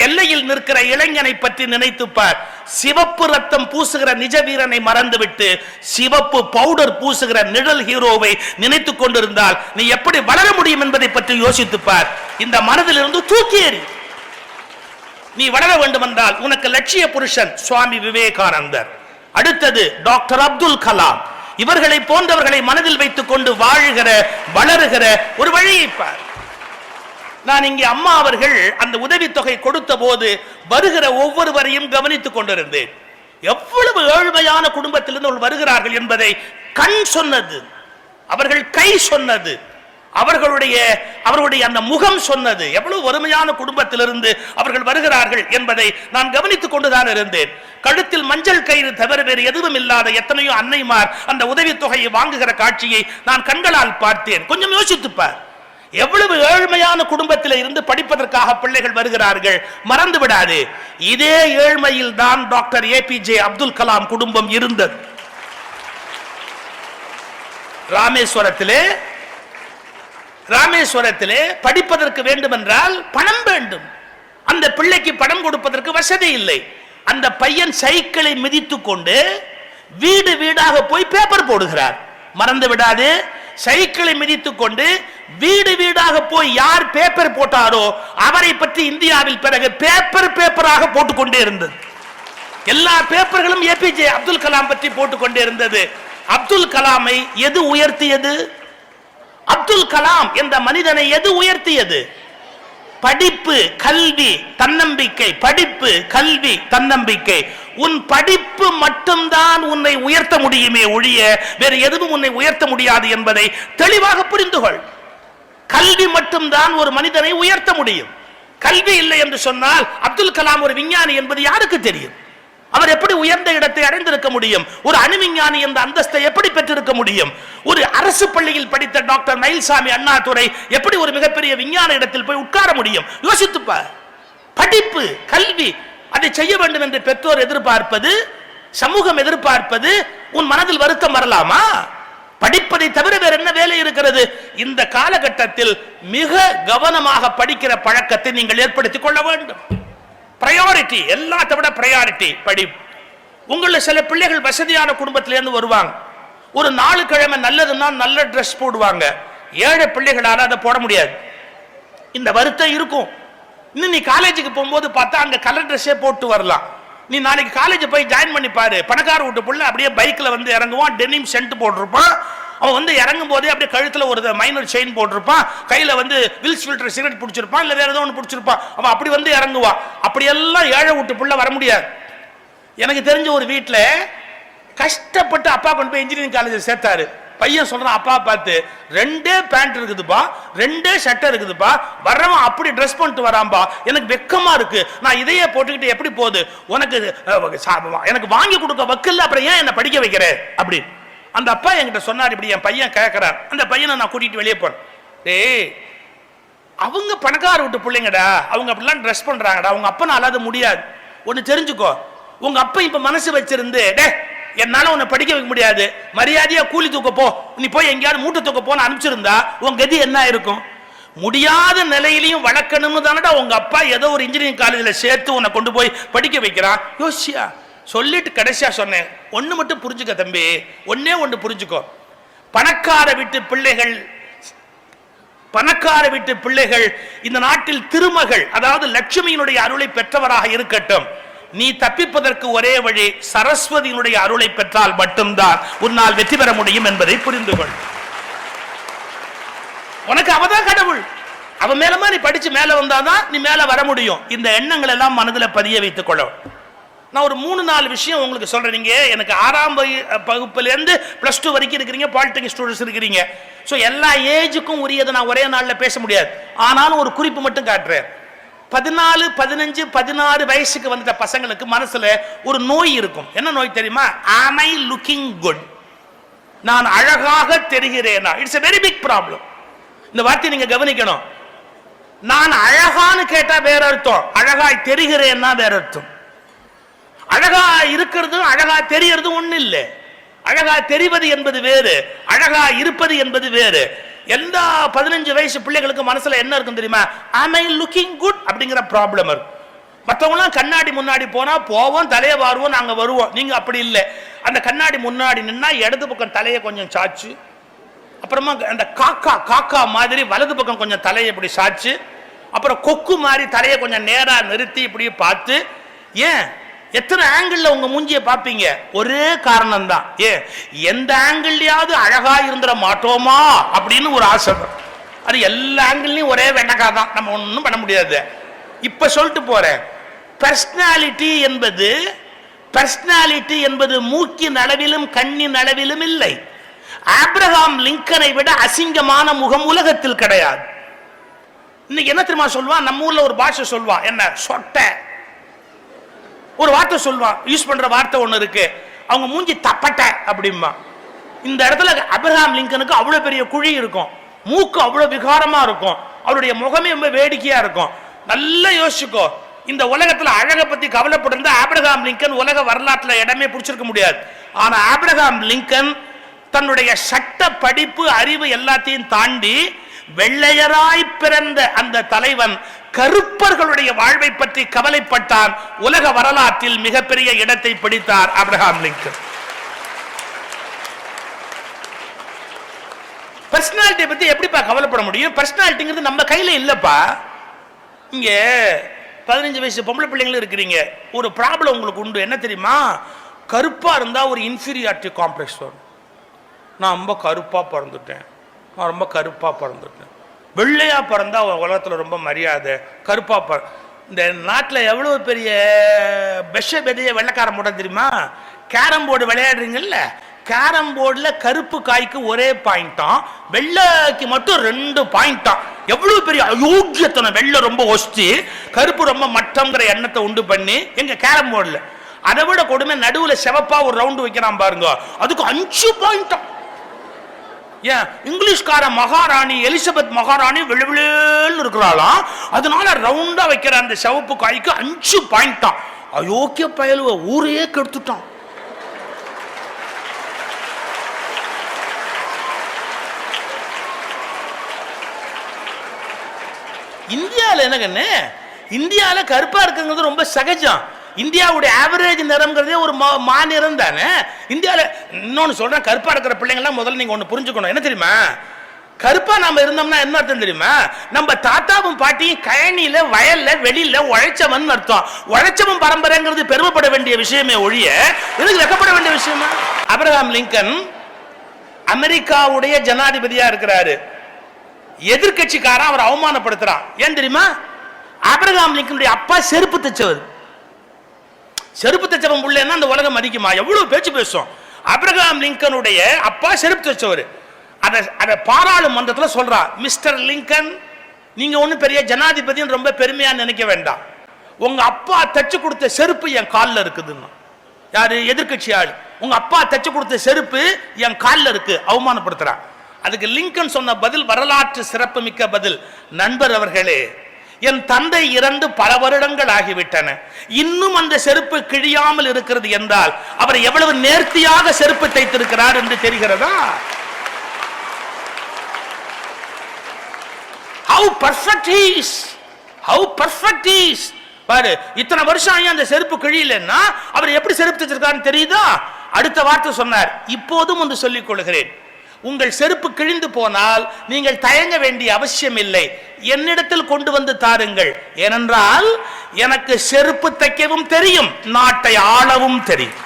எல்லையில் நிற்கிற இளைஞனை பற்றி நினைத்துப்பார். சிவப்பு ரத்தம் பூசுகிற நிஜ வீரனை மறந்துவிட்டு சிவப்பு பவுடர் பூசுகிற நிழல் ஹீரோவை நினைத்துக் கொண்டிருந்தால் நீ எப்படி வளர முடியும் என்பதை பற்றி யோசித்துப்பார். இந்த மனதில் இருந்து தூக்கி எறி. நீ வளர வேண்டும் என்றால் உனக்கு லட்சிய புருஷன் சுவாமி விவேகானந்தர், அடுத்தது டாக்டர் அப்துல் கலாம், இவர்களை போன்றவர்களை மனதில் வைத்துக் கொண்டு வாழுகிற வளருகிற ஒரு வழியை பார். நான் இங்கே அம்மா அவர்கள் அந்த உதவித்தொகை கொடுத்த போது வருகிற ஒவ்வொருவரையும் கவனித்துக் கொண்டிருந்தேன். எவ்வளவு ஏழ்மையான குடும்பத்திலிருந்து வருகிறார்கள் என்பதை கண் சொன்னது, அவர்கள் கை சொன்னது, அவர்களுடைய அந்த முகம் சொன்னது. எவ்வளவு வறுமையான குடும்பத்திலிருந்து அவர்கள் வருகிறார்கள் என்பதை நான் கவனித்துக் கொண்டுதான் இருந்தேன். கழுத்தில் மஞ்சள் கயிறு தவிர வேறு எதுவும் இல்லாத எத்தனையோ அன்னைமார் அந்த உதவித்தொகையை வாங்குகிற காட்சியை நான் கண்களால் பார்த்தேன். கொஞ்சம் யோசித்துப்பார். எவ்வளவு ஏழ்மையான குடும்பத்தில் இருந்து படிப்பதற்காக பிள்ளைகள் வருகிறார்கள். மறந்து விடாது, இதே ஏழ்மையில் தான் டாக்டர் APJ அப்துல் கலாம் குடும்பம் இருந்தது. ராமேஸ்வரத்திலே படிப்பதற்கு வேண்டும் என்றால் பணம் வேண்டும். அந்த பிள்ளைக்கு பணம் கொடுப்பதற்கு வசதி இல்லை. அந்த பையன் சைக்கிளை மிதித்துக் கொண்டு வீடு வீடாக போய் பேப்பர் போடுகிறார். மறந்து விடாது, சைக்கிளை மிதித்துக் கொண்டு வீடு வீடாக போய் யார் பேப்பர் போட்டாரோ அவரை பற்றி இந்தியாவில் பிறகு பேப்பராக போட்டுக்கொண்டே இருந்தது. எல்லா பேப்பர்களும் APJ அப்துல் கலாம் பற்றி போட்டுக்கொண்டே இருந்தது. அப்துல் கலாமை எது உயர்த்தியது? அப்துல் கலாம் என்ற மனிதனை எது உயர்த்தியது? படிப்பு, கல்வி, தன்னம்பிக்கை. படிப்பு, கல்வி, தன்னம்பிக்கை. உன் படிப்பு மட்டும்தான் உன்னை உயர்த்த முடியுமே ஒழிய வேறு எதுவும் உன்னை உயர்த்த முடியாது என்பதை தெளிவாக புரிந்து கொள். கல்வி மட்டும்தான் ஒரு மனிதனை உயர்த்த முடியும். கல்வி இல்லை என்று சொன்னால் அப்துல் கலாம் ஒரு விஞ்ஞானி என்பது யாருக்கு தெரியும்? அவர் எப்படி உயர்ந்த இடத்தை அடைந்திருக்க முடியும்? ஒரு அணுவிஞ்ஞானி என்ற அந்தஸ்தை எப்படி பெற்றிருக்க முடியும்? ஒரு அரசு பள்ளியில் படித்த டாக்டர் மயில்சாமி அண்ணாதுரை எப்படி ஒரு மிகப்பெரிய விஞ்ஞான இடத்தில் போய் உட்கார முடியும்? யோசித்துப்பார். படிப்பு, கல்வி, அதை செய்ய வேண்டும் என்று பெற்றோர் எதிர்பார்ப்பது, சமூகம் எதிர்பார்ப்பது, உன் மனதில் வருத்தம் வரலாமா? படிப்பதை தவிர வேற என்ன வேலை இருக்கிறது? இந்த காலகட்டத்தில் மிக கவனமாக படிக்கிற பழக்கத்தை நீங்கள் ஏற்படுத்திக் கொள்ள வேண்டும். பிரையாரிட்டி, எல்லாத்தை விட பிரையாரிட்டி படிப்பு. உங்கள சில பிள்ளைகள் வசதியான குடும்பத்திலிருந்து வருவாங்க. ஒரு 4 கிழமை நல்லதுன்னா நல்ல ட்ரெஸ் போடுவாங்க. ஏழை பிள்ளைகளால அதை போட முடியாது. இந்த வருத்தம் இருக்கும். இன்னும் நீ காலேஜுக்கு போகும்போது பார்த்தா அங்க கலர் ட்ரெஸ்ஸே போட்டு வரலாம். நீ நாளைக்கு காலேஜ் போய் ஜாயின் பண்ணி பாரு. பணக்கார வீட்டு புள்ள அப்படியே பைக்ல வந்து இறங்குவான், டெனிம் சென்ட் போட்டிருப்பான். அவன் வந்து இறங்கும் போதே அப்படியே கழுத்துல ஒரு மைனர் செயின் போட்டிருப்பான், கையில வந்து வில்ஸ் ஃபில்டர் சிகரெட் பிடிச்சிருப்பான், இல்ல வேற ஏதோ ஒன்று பிடிச்சிருப்பான். அவன் அப்படி வந்து இறங்குவான். அப்படியெல்லாம் ஏழை வீட்டு புள்ள வர முடியாது. எனக்கு தெரிஞ்ச ஒரு வீட்டில் கஷ்டப்பட்டு அப்பா கொண்டு போய் இன்ஜினியரிங் காலேஜ் சேர்த்தாரு. பையன் சொல்றான் அப்பா பார்த்து, 2 பேண்ட் இருக்குதுப்பா, 2 ஷர்ட் இருக்குதுப்பா, வர்றவன் அப்படி ட்ரெஸ் பண்ணிட்டு வரான்பா, எனக்கு வெக்கமா இருக்கு, நான் இதையே போட்டுக்கிட்டு எப்படி போகுது, உனக்கு எனக்கு வாங்கி கொடுக்க வக்கில்ல, அப்புறம் ஏன் என்ன படிக்க வைக்கிறேன் அப்படி. அந்த அப்பா என்கிட்ட சொன்னார், இப்படி என் பையன் கேட்கிறான். அந்த பையனை நான் கூட்டிட்டு வெளியே போனேன். அவங்க பணக்கார விட்டு பிள்ளைங்கடா, அவங்க அப்படிலாம் ட்ரெஸ் பண்றாங்கடா, அவங்க அப்பனால அது முடியாது. ஒன்னு தெரிஞ்சுக்கோ, உங்க அப்பா இப்ப மனசு வச்சிருந்து டே என்னால உன்னை படிக்க வைக்க முடியாது, மரியாதையா கூலி தூக்க போ, நீ போய் எங்கேயாவது மூட்டை தூக்க போன்னு அனுப்பிச்சிருந்தா உன் கதி என்ன இருக்கும்? முடியாத நிலையிலையும் வளர்க்கணும்னு தானடா உங்க அப்பா ஏதோ ஒரு இன்ஜினியரிங் காலேஜில் சேர்த்து உன்னை கொண்டு போய் படிக்க வைக்கிறான். யோசியா சொல்லிட்டு கடைசியா சொன்னேன், ஒன்னு மட்டும் புரிஞ்சுக்க தம்பி, ஒன்னே ஒன்று புரிஞ்சுக்கோ. பணக்கார வீட்டு பிள்ளைகள் இந்த நாட்டில் திருமகள், அதாவது லட்சுமியினுடைய அருளை பெற்றவராக இருக்கட்டும். நீ தப்பிப்பதற்கு ஒரே வழி சரஸ்வதியினுடைய அருளை பெற்றால் மட்டும்தான் உன்னால் வெற்றி பெற முடியும் என்பதை புரிந்து கொள். உனக்கு அவதான் கடவுள், அவன் மேலமா நீ படிச்சு மேல வந்தாதான் நீ மேல வர முடியும். இந்த எண்ணங்கள் எல்லாம் மனதில் பதிய வைத்துக் கொள்ள. நான் ஒரு 3-4 விஷயம் உங்களுக்கு சொல்றேன். நீங்க எனக்கு 6ஆம் வகுப்புல இருந்து +2 வரைக்கும் இருக்கிறீங்க, பாலிடெக்னிக் ஸ்டூடெண்ட்ஸ் இருக்கிறீங்க. ஸோ எல்லா ஏஜுக்கும் உரியதை நான் ஒரே நாளில் பேச முடியாது. ஆனாலும் ஒரு குறிப்பு மட்டும் காட்டுறேன். 14, 15, 16 வயசுக்கு வந்துட்ட பசங்களுக்கு மனசுல ஒரு நோய் இருக்கும். என்ன நோய் தெரியுமா? am I looking good? நான் அழகாக தெரிகிறேனா? It's a very big problem. இந்த வார்த்தை நீங்க கவனிக்கணும். நான் அழகான்னு கேட்டா வேற அர்த்தம், அழகாய் தெரிகிறேன்னா வேற அர்த்தம். அழகா இருக்கிறதும் அழகா தெரியறதும் ஒண்ணு இல்லை. அழகா தெரிவது என்பது வேறு, அழகா இருப்பது என்பது வேறு. எல்லா 15 வயசு பிள்ளைகளுக்கு மனசுல என்ன இருக்கும் தெரியுமா? am I looking good அப்படிங்கிற ப்ராப்ளம் இருக்கும். மற்றவங்களாம் கண்ணாடி முன்னாடி போவோம், தலையை வாருவோம், நாங்க வருவோம். நீங்க அப்படி இல்லை. அந்த கண்ணாடி முன்னாடி நின்னா இடது பக்கம் தலையை கொஞ்சம் சாச்சு, அப்புறமா அந்த காக்கா மாதிரி வலது பக்கம் கொஞ்சம் தலையை இப்படி சாச்சு, அப்புறம் கொக்கு மாதிரி தலையை கொஞ்சம் நேரா நிறுத்தி இப்படி பார்த்து, ஏன் எத்தனை ஆங்கிள் உங்க மூஞ்சியை பார்ப்பீங்க? ஒரே காரணம் தான், ஏன் எந்த ஆங்கிள்லயாவது அழகா இருந்துட மாட்டோமா அப்படின்னு ஒரு ஆசை. அது எல்லா ஆங்கிள்லயும் ஒரே வெண்ணக்கா தான், நம்ம ஒன்றும் பண்ண முடியாது. இப்ப சொல்லிட்டு போறேன், பர்சனாலிட்டி என்பது மூக்கின் அளவிலும் கண்ணின் அளவிலும் இல்லை. ஆப்ரஹாம் லிங்கனை விட அசிங்கமான முகம் உலகத்தில் கிடையாது. இன்னைக்கு என்ன தெரியுமா சொல்லுவான்? நம்ம ஊர்ல ஒரு பாஷை சொல்லுவான், என்ன சொட்ட ஒரு வார்த்தை சொல்லுவான், யூஸ் பண்ற வார்த்தை ஒண்ணு இருக்கு, அவங்க மூஞ்சி தப்பட்ட அப்படிம்பா. இந்த இடத்துல ஆப்ரஹாம் லிங்கனுக்கு அவ்வளவு பெரிய குழி இருக்கும், மூக்கு அவ்வளவு விகாரமா இருக்கும், அவருடைய முகமே ரொம்ப வேடிக்கையா இருக்கும். நல்லா யோசிச்சுக்கோ, இந்த உலகத்துல அழகை பத்தி கவலைப்பட்டிருந்தா ஆப்ரஹாம் லிங்கன் உலக வரலாற்றுல இடமே பிடிச்சிருக்க முடியாது. ஆனா ஆப்ரஹாம் லிங்கன் தன்னுடைய சட்ட படிப்பு அறிவு எல்லாத்தையும் தாண்டி வெள்ளையராய் பிறந்த அந்த தலைவன் கருப்பர்களுடைய வாழ்வை பற்றி கவலைப்பட்டான். உலக வரலாற்றில் மிகப்பெரிய இடத்தை பிடித்தார் ஆப்ரஹாம் லிங்கன். பர்சனாலிட்டி பத்தி எப்படிப்பா கவலைப்பட முடியும்? பர்சனாலிட்டிங்கிறது நம்ம கையில இல்லப்பா. இங்க 15 வயசு பொம்பளை பிள்ளைங்களும் இருக்கிறீங்க, ஒரு ப்ராப்ளம் உங்களுக்கு உண்டு. என்ன தெரியுமா? கருப்பா இருந்தா ஒரு இன்ஃபீரியாரிட்டி காம்ப்ளெக்ஸ் வரும். நான் ரொம்ப கருப்பா பிறந்துட்டேன், வெள்ளையா பிறந்தா உலகத்தில் ரொம்ப மரியாதை, கருப்பா இந்த நாட்டில் எவ்வளவு பெரிய பெதைய வெள்ளைக்காரம் போட தெரியுமா? கேரம் போர்டு விளையாடுறீங்கல்ல, கேரம் போர்டில் கருப்பு காய்க்கு ஒரே பாயிண்டாம், வெள்ளைக்கு மட்டும் 2 பாயிண்டாம். எவ்வளவு பெரிய அயோக்கியத்தனம்! வெள்ளை ரொம்ப ஒஸ்தி, கருப்பு ரொம்ப மட்டம்ங்கிற எண்ணத்தை உண்டு பண்ணி எங்க கேரம் போர்டில். அதை விட கொடுமை, நடுவில் செவப்பா ஒரு ரவுண்டு வைக்கிறான் பாருங்க, அதுக்கு 5 பாயிண்டாம். ஏன் இங்கிலீஷ்கார மகாராணி எலிசபெத் மகாராணி வெள்ளைன்னு இருக்கிறாளாம், அதனால ரவுண்டா வைக்கிற அந்த சிவப்பு காய்க்கு 5 பாயிண்டாம். அயோக்கிய பயலுவ ஊரையே கெடுத்துட்டான். இந்தியாவில் என்ன கண்ணு, இந்தியாவில் கருப்பா இருக்குங்கிறது ரொம்ப சகஜம். இந்தியாவுடைய ஆவரேஜ் நிறம்ங்கிறதே ஒரு மாநிறம் தானே. இந்தியாவில் இன்னொன்று சொல்றேன், கருப்பா இருக்கிற பிள்ளைங்களாம் முதல்ல நீங்க ஒன்று புரிஞ்சுக்கணும். என்ன தெரியுமா? கருப்பா நாம இருந்தோம்னா என்ன அர்த்தம் தெரியுமா? நம்ம தாத்தாவும் பாட்டியும் கயனியில வயல்ல வெளியில உழைச்சவன் அர்த்தம். உழைச்சவன் பரம்பரைங்கிறது பெருமைப்பட வேண்டிய விஷயமே ஒழிய இதுக்கு வெக்கப்பட வேண்டிய விஷயமா? ஆப்ரஹாம் லிங்கன் அமெரிக்காவுடைய ஜனாதிபதியா இருக்கிறாரு. எதிர்கட்சிக்காரன் அவர் அவமானப்படுத்துறான். ஏன் தெரியுமா? ஆப்ரஹாம் லிங்கனுடைய அப்பா செருப்பு தைச்சவர். செருப்பு தைச்சவன் புள்ளேன்னா அந்த உலகம் மதிக்குமா? எவ்வளவு பேச்சு பேசும். ஆப்ரஹாம் லிங்கனுடைய அப்பா செருப்பு தைச்சவர். அதை பாராளுமன்றத்தில் சொல்றா, மிஸ்டர் லிங்கன், நீங்க ஒன்னும் பெரிய ஜனாதிபதின்னு ரொம்ப பெருமையா நினைக்க வேண்டாம், உங்க அப்பா தச்சு கொடுத்த செருப்பு என் காலில் இருக்குதுன்னு. யாரு? எதிர்கட்சி ஆள். உங்க அப்பா தச்சு கொடுத்த செருப்பு என் காலில் இருக்கு, அவமானப்படுத்துறான். அதுக்கு லிங்கன் சொன்ன பதில் வரலாற்று சிறப்புமிக்க பதில். நண்பர் அவர்களே, என் தந்தை இறந்து பல வருடங்கள் ஆகிவிட்டன, இன்னும் அந்த செருப்பு கிழியாமல் இருக்கிறது என்றால் அவர் எவ்வளவு நேர்த்தியாக செருப்பு தைத்திருக்கிறார் என்று தெரிகிறதா? How perfect he is, how perfect he is. பாரு, இத்தனை வருஷம் அந்த செருப்பு கிழியலன்னா அவர் எப்படி செருப்பு தைச்சிருக்காருன்னு தெரியுதா? அடுத்த வார்த்தை சொன்னார், இப்போதும் ஒன்று சொல்லிக் கொள்கிறேன், உங்கள் செருப்பு கிழிந்து போனால் நீங்கள் தயங்க வேண்டிய அவசியம் இல்லை, என்னிடத்தில் கொண்டு வந்து தாருங்கள். ஏனென்றால் எனக்கு செருப்பு தைக்கவும் தெரியும், நாட்டை ஆளவும் தெரியும்.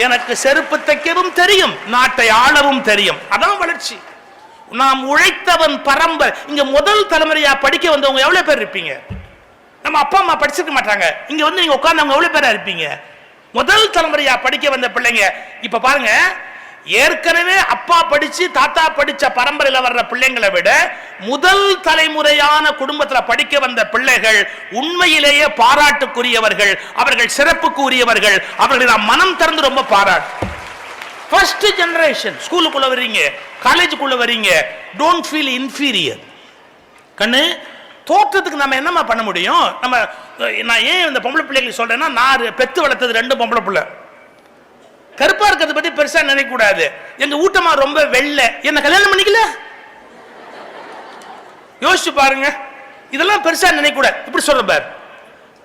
எனக்கு செருப்பு தைக்கவும் தெரியும், நாட்டை ஆளவும் தெரியும். அதான் வளர்ச்சி. நாம் உழைத்தவன் பரம்பரை. இங்க முதல் தலைமுறையா படிக்க வந்தவங்க எவ்வளவு பேர் இருப்பீங்க? நம்ம அப்பா அம்மா படிச்சிருக்க மாட்டாங்க, இங்க வந்து நீங்க உட்கார்ந்தவங்க எவ்வளவு பேரா இருப்பீங்க? முதல் தலைமுறையா படிக்க வந்த பிள்ளைங்க. இப்ப பாருங்க, ஏற்கனவே அப்பா படிச்சு தாத்தா படிச்ச பரம்பரையில வர்ற பிள்ளைங்களை விட முதல் தலைமுறையான குடும்பத்துல படிக்க வந்த பிள்ளைகள் உண்மையிலேயே பாராட்டுக்குரியவர்கள், அவர்கள் சிறப்புக்கு உரியவர்கள், அவர்களை நாம் மனம் திறந்து ரொம்ப பாராட்டு. ஃபர்ஸ்ட் ஜெனரேஷன் ஸ்கூலுக்குள்ள வர்றீங்க, காலேஜுக்குள்ள வர்றீங்க, டோன்ட் ஃபீல் இன்ஃபீரியர். கண்ணு, தோற்றத்துக்கு நம்ம என்னமா பண்ண முடியும்? நான் ஏன் இந்த பொம்பளை பிள்ளைகளை சொல்றேன்னா, நான் பெத்து வளர்த்தது 2 பொம்பளை பிள்ளை. கருப்பா இருக்கிறத பத்தி பெருசா நினைக்க கூடாது. எங்க ஊட்டமா ரொம்ப வெள்ளை, என்ன கல்யாணம் பண்ணிக்கல. யோசிச்சு பாருங்க, இதெல்லாம் பெருசா நினைக்க கூடாது. இப்படி சொல்ற பார்,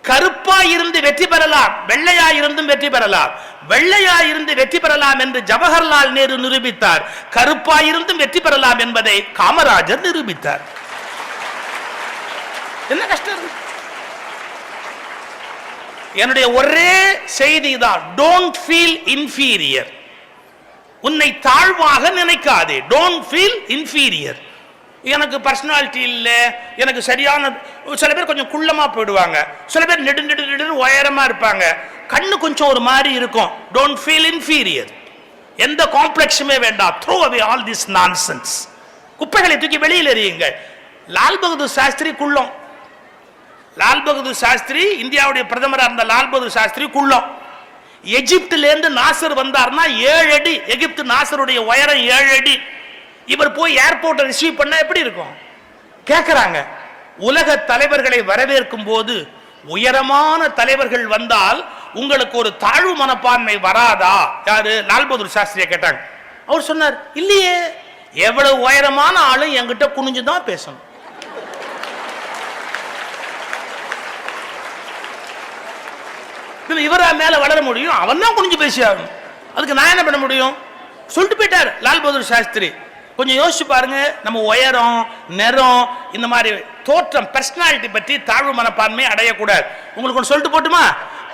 கருப்பா இருந்து வெற்றி பெறலாம், வெள்ளையா இருந்தும் வெற்றி பெறலாம். வெள்ளையா இருந்து வெற்றி பெறலாம் என்று ஜவஹர்லால் நேரு நிரூபித்தார், கருப்பா இருந்தும் வெற்றி பெறலாம் என்பதை காமராஜர் நிரூபித்தார். என்ன கஷ்டம்? என்னுடைய ஒரே செய்தி தான், டோன்ட் ஃபீல் இன்ஃபீரியர். உன்னை தாழ்வாக நினைக்காதே, டோன்ட் ஃபீல் இன்ஃபீரியர். எனக்கு பர்சனாலிட்டி இல்லை, எனக்கு சரியான, சில பேர் கொஞ்சம் குள்ளமா போயிடுவாங்க, சில பேர் நெடு நெடு நெடு உயரமா இருப்பாங்க, கண்ணு கொஞ்சம் ஒரு மாதிரி இருக்கும். Don't feel inferior. எந்த காம்ப்ளெக்ஸுமே வேண்டாம். Throw away all this nonsense. குப்பைகளை தூக்கி வெளியில் எறியுங்கள். லால் பகதூர் சாஸ்திரி குள்ளம். லால் பகதூர் சாஸ்திரி இந்தியாவுடைய பிரதமராக இருந்த லால் பகதூர் சாஸ்திரி குள்ளம். எகிப்தில இருந்து நாசர் வந்தார்னா 7 அடி. எகிப்து நாசருடைய உயரம் 7 அடி. இவர் போய் ஏர்போர்ட்டை ரிசீவ் பண்ண எப்படி இருக்கும்? கேட்கிறாங்க, உலக தலைவர்களை வரவேற்கும் போது உயரமான தலைவர்கள் வந்தால் உங்களுக்கு ஒரு தாழ்வு மனப்பான்மை வராதா? யாரு? லால் பகதூர் சாஸ்திரியை கேட்டாங்க. அவர் சொன்னார், இல்லையே, எவ்வளவு உயரமான ஆளும் என்கிட்ட குனிஞ்சுதான் பேசணும். இவரா மேல வளர முடியும்? அவன் தான் குனிஞ்சு பேசியாகணும். அதுக்கு நான் என்ன பண்ண முடியும்? சொல்லிட்டு போயிட்டார் லால் பகதூர் சாஸ்திரி. கொஞ்சம் யோசிச்சு பாருங்க, நம்ம உயரம், நிறம், இந்த மாதிரி தோற்றம், பர்சனாலிட்டி பற்றி தாழ்வு மனப்பான்மை அடையக்கூடாது. உங்களுக்கு ஒன்று சொல்லிட்டு போட்டுமா?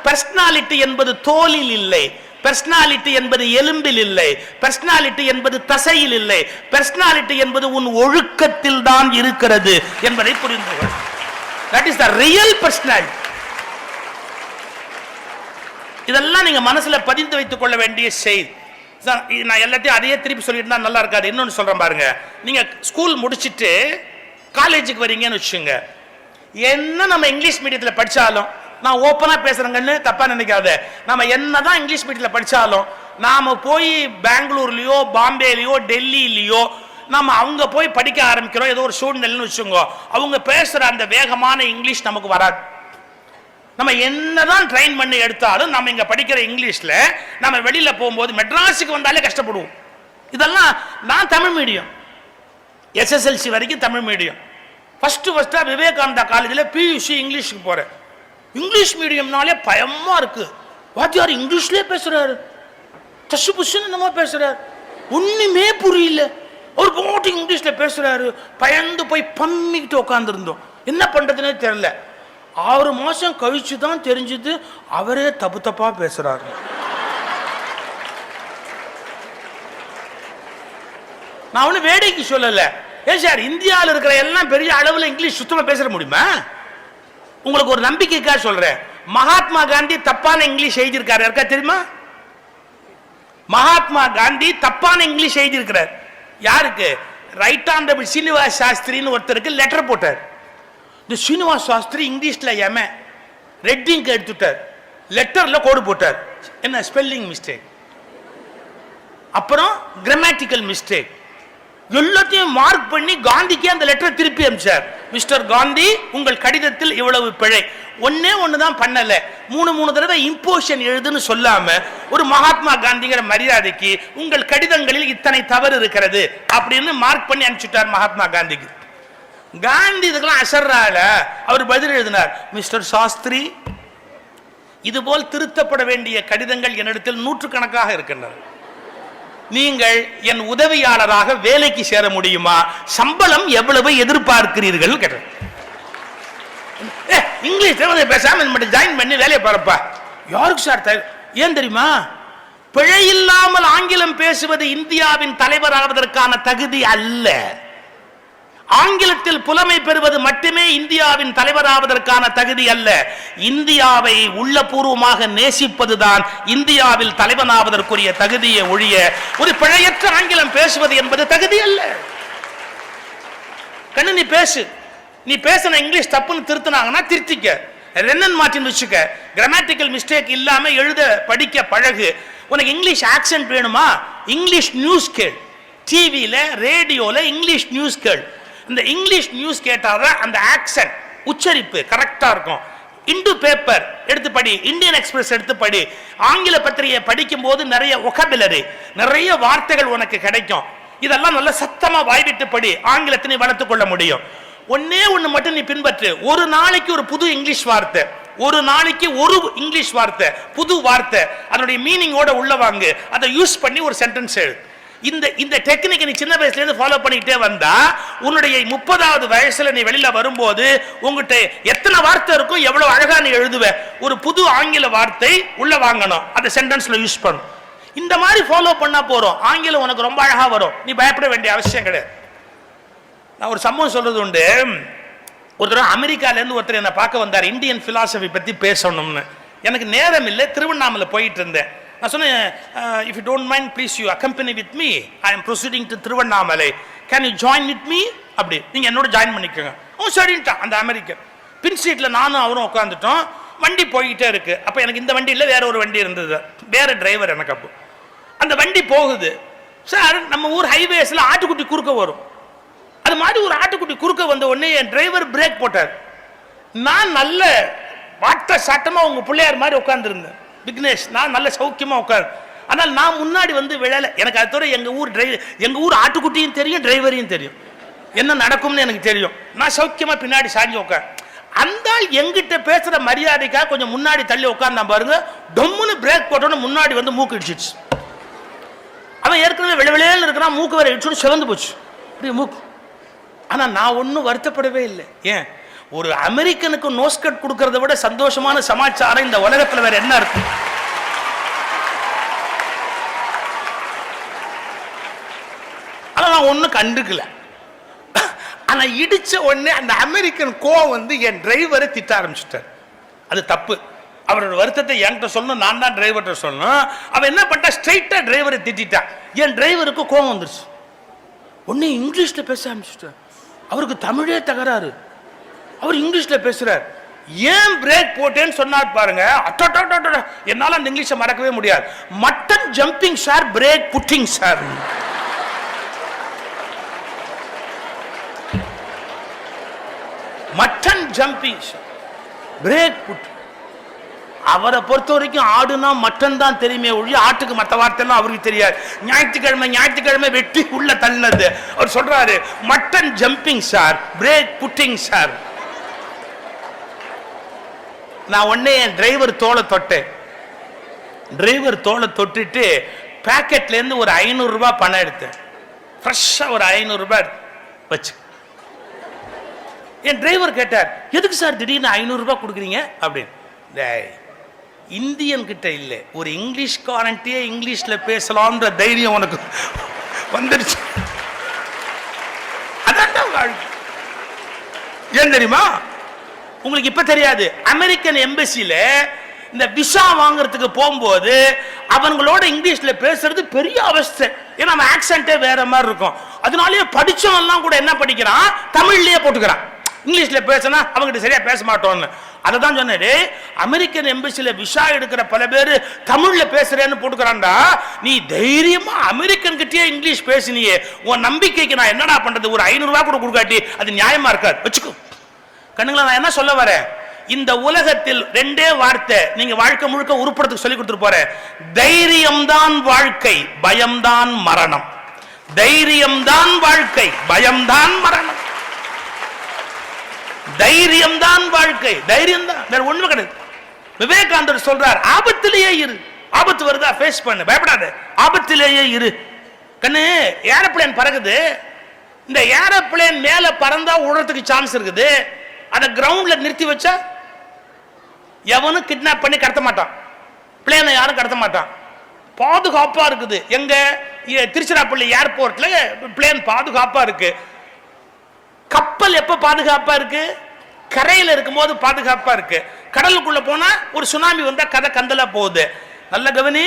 பர்சனாலிட்டி என்பது தோலில் இல்லை, பர்சனாலிட்டி என்பது எலும்பில் இல்லை, பர்சனாலிட்டி என்பது தசையில் இல்லை, பர்சனாலிட்டி என்பது உன் ஒழுக்கத்தில் தான் இருக்கிறது என்பதை புரிந்து கொள். That is the real personality. இதெல்லாம் நீங்க மனசுல பதிந்து வைத்துக் கொள்ள வேண்டிய செய்தி. நான் எல்லாத்தையும் அதையே திருப்பி சொல்லிட்டு தான் நல்லா இருக்காது. இன்னொன்று சொல்றேன் பாருங்க, நீங்க ஸ்கூல் முடிச்சுட்டு காலேஜுக்கு வரீங்கன்னு வச்சுங்க, என்ன நம்ம இங்கிலீஷ் மீடியத்தில் படிச்சாலும், நான் ஓப்பனா பேசுறேங்கன்னு தப்பா நினைக்காத, நம்ம என்னதான் இங்கிலீஷ் மீடியத்தில் படிச்சாலும் நாம போய் பெங்களூர்லயோ பாம்பேலயோ டெல்லியிலயோ நம்ம அவங்க போய் படிக்க ஆரம்பிக்கிறோம் ஏதோ ஒரு சூழ்நிலைன்னு வச்சுங்க, அவங்க பேசுற அந்த வேகமான இங்கிலீஷ் நமக்கு வராது. நம்ம என்னதான் ட்ரெயின் பண்ணி எடுத்தாலும் நம்ம இங்க படிக்கிற இங்கிலீஷ்ல நம்ம வெளியில போகும்போது மெட்ராஸுக்கு வந்தாலே கஷ்டப்படுவோம். இதெல்லாம் நான் தமிழ் மீடியம், SSLC வரைக்கும் தமிழ் மீடியம். ஃபர்ஸ்டா விவேகானந்தா காலேஜில் பியூசி இங்கிலீஷுக்கு போறேன். இங்கிலீஷ் மீடியம்னாலே பயமா இருக்கு. வாத்தியார் இங்கிலீஷ்லேயே பேசுறாரு, தசு புஷுன்னு என்னமோ பேசுறாரு, ஒண்ணுமே புரியல. அவர் போட்டு இங்கிலீஷ்ல பேசுறாரு, பயந்து போய் பம்மிக்கிட்டு உட்காந்துருந்தோம். என்ன பண்றதுன்னே தெரியல. 6 மாசம் கழிச்சு தான் தெரிஞ்சது அவரே தப்பு தப்பா பேசுறாரு. நான் ஒன்னும் வேடிக்கை சொல்லல. ஏன் சார், இந்தியாவில் இருக்கிற எல்லாம் பெரிய அளவில் இங்கிலீஷ் சுத்தமா பேச முடியுமா? உங்களுக்கு ஒரு நம்பிக்கைக்காக சொல்றேன். மகாத்மா காந்தி தப்பான இங்கிலீஷ் எழுதியிருக்காரு, யாருக்கா தெரியுமா? மகாத்மா காந்தி தப்பான இங்கிலீஷ் எழுதியிருக்கிறார். யாருக்கு? ரைட் ஆனரபிள் சீனிவாஸ் சாஸ்திரின்னு ஒருத்தருக்கு லெட்டர் போட்டார். இந்த சீனிவாஸ் சாஸ்திரி இங்கிலீஷ்ல ரெட் இங்க் எடுத்துட்டார், லெட்டர்ல கோடு போட்டார். என்ன ஸ்பெல்லிங் மிஸ்டேக். அப்புறம் கிராமட்டிக்கல் மிஸ்டேக், எல்லாத்தையும் மார்க் பண்ணி காந்திக்கு அந்த லெட்டர் திருப்பி அனுப்பிச்சார். மிஸ்டர் காந்தி, உங்கள் கடிதத்தில் இவ்வளவு பிழை. ஒன்னே ஒண்ணுதான் பண்ணல, மூணு தடவை இம்போஷன் எழுதுன்னு சொல்லாம ஒரு மகாத்மா காந்திங்கிற மரியாதைக்கு உங்கள் கடிதங்களில் இத்தனை தவறு இருக்கிறது அப்படின்னு மார்க் பண்ணி அனுப்பிச்சுட்டார் மகாத்மா காந்திக்கு. காந்தி இதுக்கெல்லாம் அசர்றால அவர் பதில் எழுதினார், மிஸ்டர் சாஸ்திரி, இதுபோல் திருத்தப்பட வேண்டிய கடிதங்கள் என்னிடத்தில் நூற்றுக்கணக்காக இருக்கின்றன. நீங்கள் என் உதவியாளராக வேலைக்கு சேர முடியுமா? சம்பளம் எவ்வளவு எதிர்பார்க்கிறீர்கள் கேட்டார். இங்கிலீஷ் பேசாம ஜாயின் பண்ணி வேலையை பாருப்பா. யாருக்கு சார்? ஏன் தெரியுமா? பிழை இல்லாமல் ஆங்கிலம் பேசுவது இந்தியாவின் தலைவராவதற்கான தகுதி அல்ல. ஆங்கிலத்தில் புலமை பெறுவது மட்டுமே இந்தியாவின் தலைவராவதற்கான தகுதி அல்ல. இந்தியாவை உள்ளபூர்வமாக நேசிப்பதுதான் இந்தியாவில் தலைவனாவதற்குரிய தகுதியை ஒழிய ஒரு பிழையற்ற ஆங்கிலம் பேசுவது என்பது தகுதி அல்ல. கண்ணு, நீ பேசு. நீ பேசின இங்கிலீஷ் தப்புன்னு திருத்தினாங்கன்னா திருத்திக்க, ரென்னன் மார்ட்டின் வச்சுக்க. கிராமட்டிக்கல் மிஸ்டேக் இல்லாம எழுத படிக்க பழகு. உனக்கு இங்கிலீஷ் ஆக்சென்ட் வேணுமா? இங்கிலீஷ் நியூஸ் கேள். டிவியில ரேடியோல இங்கிலீஷ் நியூஸ் கேள். இந்த இங்கிலீஷ் நியூஸ் கேட்டாதான் அந்த ஆக்சென்ட், உச்சரிப்பு கரெக்டா இருக்கும். இந்து பேப்பர் எடுத்து படி, இந்தியன் எக்ஸ்பிரஸ் எடுத்து படி. ஆங்கில பத்திரிகை படிக்கும் போது நிறைய ஒகபுலரி, நிறைய வார்த்தைகள் உனக்கு கிடைக்கும். இதெல்லாம் நல்ல சத்தமா வாய்விட்டு படி, ஆங்கிலத்தினை வளர்த்துக் கொள்ள முடியும். ஒன்னே ஒண்ணு மட்டும் நீ பின்பற்று, ஒரு நாளைக்கு ஒரு புது இங்கிலீஷ் வார்த்தை, ஒரு நாளைக்கு ஒரு இங்கிலீஷ் வார்த்தை, புது வார்த்தை, அதனுடைய மீனிங்கோட உள்ள வாங்கு, அதை யூஸ் பண்ணி ஒரு சென்டென்ஸ் எழுது. இந்த டெக்னிக் நீ சின்ன வயசுல இருந்து ஃபாலோ பண்ணிட்டே வந்தா உன்னுடைய 30வது வயசுல நீ வெளியில வரும்போது உங்ககிட்ட எத்தனை வார்த்தை இருக்கும், எவ்வளவு அழகா நீ எழுதுவ. ஒரு புது ஆங்கில வார்த்தை உள்ள வாங்கணும், அதை சென்டென்ஸ்ல யூஸ் பண்ணும். இந்த மாதிரி ஃபாலோ பண்ணா போறோம், ஆங்கிலம் உனக்கு ரொம்ப அழகா வரும். நீ பயப்பட வேண்டிய அவசியம் கிடையாது. நான் ஒரு சம்பவம் சொல்றது உண்டு. ஒரு தடவை அமெரிக்கால இருந்து ஒருத்தர் என்ன பார்க்க வந்தார், இந்தியன் பிலாசபி பத்தி பேசணும்னு. எனக்கு நேரம் இல்லை, திருவண்ணாமலை போயிட்டு இருந்தேன். நான் சொன்னேன், if you don't mind, please you accompany with me. I am proceeding to Tiruvannamalai. Can you join with me? அப்படி நீங்க என்னோட ஜாயின் பண்ணிக்கோங்க. ஓ சரின்ட்டான் அந்த அமெரிக்கன். பின் சீட்ல நானும் அவரும் உட்காந்துட்டோம். வண்டி போய்கிட்டே இருக்கு. அப்ப எனக்கு இந்த வண்டி இல்லை, வேற ஒரு வண்டி இருந்தது, வேற டிரைவர் எனக்கு. அப்போ அந்த வண்டி போகுது. சார், நம்ம ஊர் ஹைவேஸ்ல ஆட்டுக்குட்டி குறுக்க வரும். அது மாதிரி ஒரு ஆட்டுக்குட்டி குறுக்க வந்த உடனே என் டிரைவர் பிரேக் போட்டார். நான் நல்ல வாட்ட சாட்டமா உங்க பிள்ளையார் மாதிரி உட்கார்ந்துருந்தேன் விக்னேஷ், நான் நல்ல சௌக்கியமா உட்கார். ஆனால் நான் முன்னாடி வந்து விழல. எனக்கு அது தவிர எங்க ஊர் ஆட்டுக்குட்டியும் தெரியும், டிரைவரையும் தெரியும், என்ன நடக்கும்னு எனக்கு தெரியும். நான் சௌக்கியமா பின்னாடி சாஞ்சி உட்கார். அந்த எங்கிட்ட பேசுற மரியாதைக்காக கொஞ்சம் முன்னாடி தள்ளி உட்கார்ந்தான் பாருங்க. டொம்முன்னு பிரேக் போட்டோன்னு முன்னாடி வந்து மூக்கு இடிச்சிடுச்சு. அவன் ஏற்கனவே விளைவிளையில் இருக்கிறான், மூக்கு வேற இடிச்சு சிவந்து போச்சு அப்படியே மூக்கு. ஆனா நான் ஒன்னும் வருத்தப்படவே இல்லை. ஏன், ஒரு அமெரிக்கனுக்கு நோஸ்கட் கொடுக்கறத விட சந்தோஷமான சமாச்சாரம் இந்த உலகத்துல வேற என்ன இருக்கு? ஆனா நான் ஒன்னும் கண்டுக்கல. ஆனா இடிச்ச உடனே அந்த அமெரிக்கன் கோவம் வந்து என் டிரைவரை திட்ட ஆரம்பிச்சுட்டார். அது தப்பு. அவரோட வருத்தத்தை என்கிட்ட சொல்லணும், நான் தான் டிரைவர்கிட்ட சொல்லணும். அவன் என்ன பண்ணிட்டா, ஸ்ட்ரைட்டா டிரைவரை திட்டான். என் டிரைவருக்கு கோவம் வந்துருச்சு. உடனே இங்கிலீஷ்ல பேச ஆரம்பிச்சுட்டார். அவருக்கு தமிழே தகராறு, அவர் இங்கிலீஷ்ல பேசுறார். ஏன் பிரேக் போட்டேன்னு சொன்னார் பாருங்க. என்னால அந்த இங்கிலீஷை மறக்கவே முடியாது. Mutton jumping sir, break putting sir. Mutton jumping sir, break put. அவரை பொறுத்த வரைக்கும் ஆடுனா மட்டன் தான் தெரியுமே ஒழிய ஆட்டுக்கு மற்ற வார்த்தைலாம் அவருக்கு தெரியாது. ஞாயிற்றுக்கிழமை வெட்டி உள்ள தள்ளினது. அவர் சொல்றாரு, mutton jumping sir, break putting sir. நான் உடனே என் டிரைவர் தோலை தொட்டேன். டிரைவர் தோலை தொட்டுட்டு பாக்கெட்ல இருந்து ஒரு 500 ரூபாய் பணம் எடுத்தேன். ஃப்ரெஷ்ஷா ஒரு 500 ரூபாய் வச்சு. என் டிரைவர் கேட்டார், எதுக்கு சார் திடீர்னு 500 ரூபாய் கொடுக்குறீங்க அப்படின்னு. இந்தியன் கிட்ட இல்லை, ஒரு இங்கிலீஷ்காரன்ட்டே இங்கிலீஷ்ல பேசலாம்ன்ற தைரியம் உனக்கு வந்துருச்சு. அதான் ஏன் தெரியுமா உங்களுக்கு? இப்ப தெரியாது. அமெரிக்கன் எம்பசில இந்த விசா வாங்குறதுக்கு போகும்போது அவங்களோட இங்கிலீஷ்ல பேசுறது பெரிய அவஸ்தை. ஏன்னா நம்ம ஆக்சென்ட்டே வேற மாதிரி இருக்கும். அதனாலேயே படிச்சவன் எல்லாம் கூட என்ன படிக்கிறான், தமிழ்லயே போட்டுக்கிறான். இங்கிலீஷ்ல பேசினா அவங்ககிட்ட சரியா பேச மாட்டோம்னு. அதை தான் சொன்னே. அமெரிக்கன் எம்பசில விசா எடுக்கிற பல பேர் தமிழ்ல பேசுறேன்னு போட்டுக்கிறான்டா. நீ தைரியமா அமெரிக்கன் கிட்டே இங்கிலீஷ் பேசினியே, உன் நம்பிக்கைக்கு நான் என்னடா பண்றது? ஒரு 500 ரூபாய் கூட கொடுக்காட்டி அது நியாயமா இருக்காது. வச்சுக்கோ கண்ணுங்களா. நான் என்ன சொல்ல வரேன், இந்த உலகத்தில் ரெண்டே வார்த்தை நீங்க வாழ்க்கை முழுக்க உருப்படுறதுக்கு சொல்லி கொடுத்துட்டு போறேன். தைரியம்தான் வாழ்க்கை, பயம்தான் மரணம். தைரியம்தான் வாழ்க்கை, பயம்தான் மரணம். தைரியம்தான் வாழ்க்கை, தைரியம் தான், வேற ஒண்ணுமே கிடையாது. விவேகானந்தர் சொல்றார், ஆபத்திலேயே இரு. ஆபத்து வருதா ஃபேஸ் பண்ணு, பயப்படாத, ஆபத்திலேயே இரு. கண்ணு ஏரோப்ளேன் பறக்குது, இந்த ஏரோப்ளேன் மேல பறந்தா உடறதுக்கு சான்ஸ் இருக்குது. அதை கிரவுண்ட்ல நிறுத்தி வச்சா எவனும் கிட்னாப் பண்ணி கடத்த மாட்டான், பிளேனை யாரும் கடத்த மாட்டான். பாதுகாப்பா இருக்குது. எங்க திருச்சிராப்பள்ளி ஏர்போர்ட்ல பிளேன் பாதுகாப்பா இருக்கு. கப்பல் எப்ப பாதுகாப்பா இருக்கு? கரையில் இருக்கும்போது பாதுகாப்பா இருக்கு. கடலுக்குள்ள போனா ஒரு சுனாமி வந்தா கதை கந்தலா போகுது. நல்ல கவனி,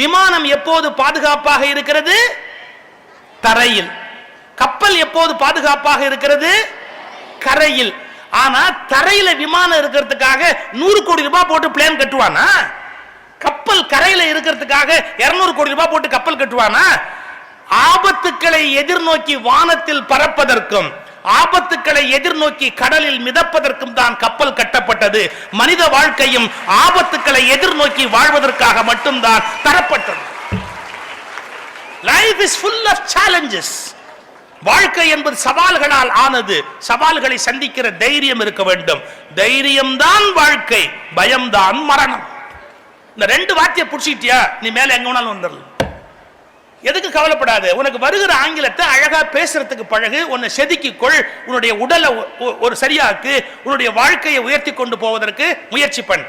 விமானம் எப்போது பாதுகாப்பாக இருக்கிறது? தரையில். கப்பல் எப்போது பாதுகாப்பாக இருக்கிறது? கரையில். ஆனா தரையில விமானம் இருக்கிறதுக்காக 100 கோடி ரூபாய் போட்டு பிளேன் கட்டுவானா? கப்பல் கரையில இருக்கிறதுக்காக 200 கோடி ரூபாய் போட்டு கப்பல் கட்டுவானா? ஆபத்துக்களை எதிர்நோக்கி வானத்தில் பறப்பதற்கும் ஆபத்துக்களை எதிர்நோக்கி கடலில் மிதப்பதற்கும் தான் கப்பல் கட்டப்பட்டது. மனித வாழ்க்கையும் ஆபத்துக்களை எதிர்நோக்கி வாழ்வதற்காக மட்டும்தான் தரப்பட்டது. Life is full of challenges. வாழ்க்கை என்பது சவால்களால் ஆனது. சவால்களை சந்திக்கிற தைரியம் இருக்க வேண்டும். தைரியம்தான் வாழ்க்கை, பயம்தான் மரணம். இந்த ரெண்டு வார்த்தையை புடிச்சிட்டியா, நீ மேல எங்க வேணாலும் வந்துடலாம். எதுக்கு கவலைப்படாது? உனக்கு வருகிற ஆங்கிலத்தை அழகா பேசுறதுக்கு பழகு. உன்னை செதுக்கிக்கொள், உன்னுடைய உடலை ஒரு சரியாக்கு, உன்னுடைய வாழ்க்கையை உயர்த்தி கொண்டு போவதற்கு முயற்சி பண்ணு.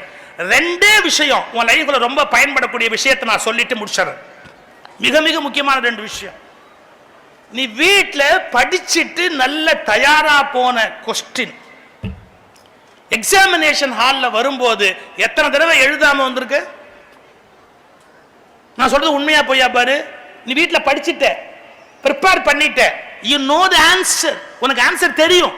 ரெண்டே விஷயம் உன் லைஃப்ல ரொம்ப பயன்படக்கூடிய விஷயத்தை நான் சொல்லிட்டு முடிச்சிடறேன். மிக மிக முக்கியமான 2 விஷயம். நீ வீட்டில் படிச்சுட்டு நல்ல தயாரா போன கொஸ்டின் எக்ஸாமினேஷன் ஹால்ல வரும்போது எத்தனை தடவை எழுதாம வந்திருக்கு? நான் சொல்றது உண்மையா பொய்யா பாரு. நீ வீட்டில் படிச்சுட்ட, ப்ரிப்பேர் பண்ணிட்ட, யூ நோ தி ஆன்சர், உனக்கு ஆன்சர் தெரியும்.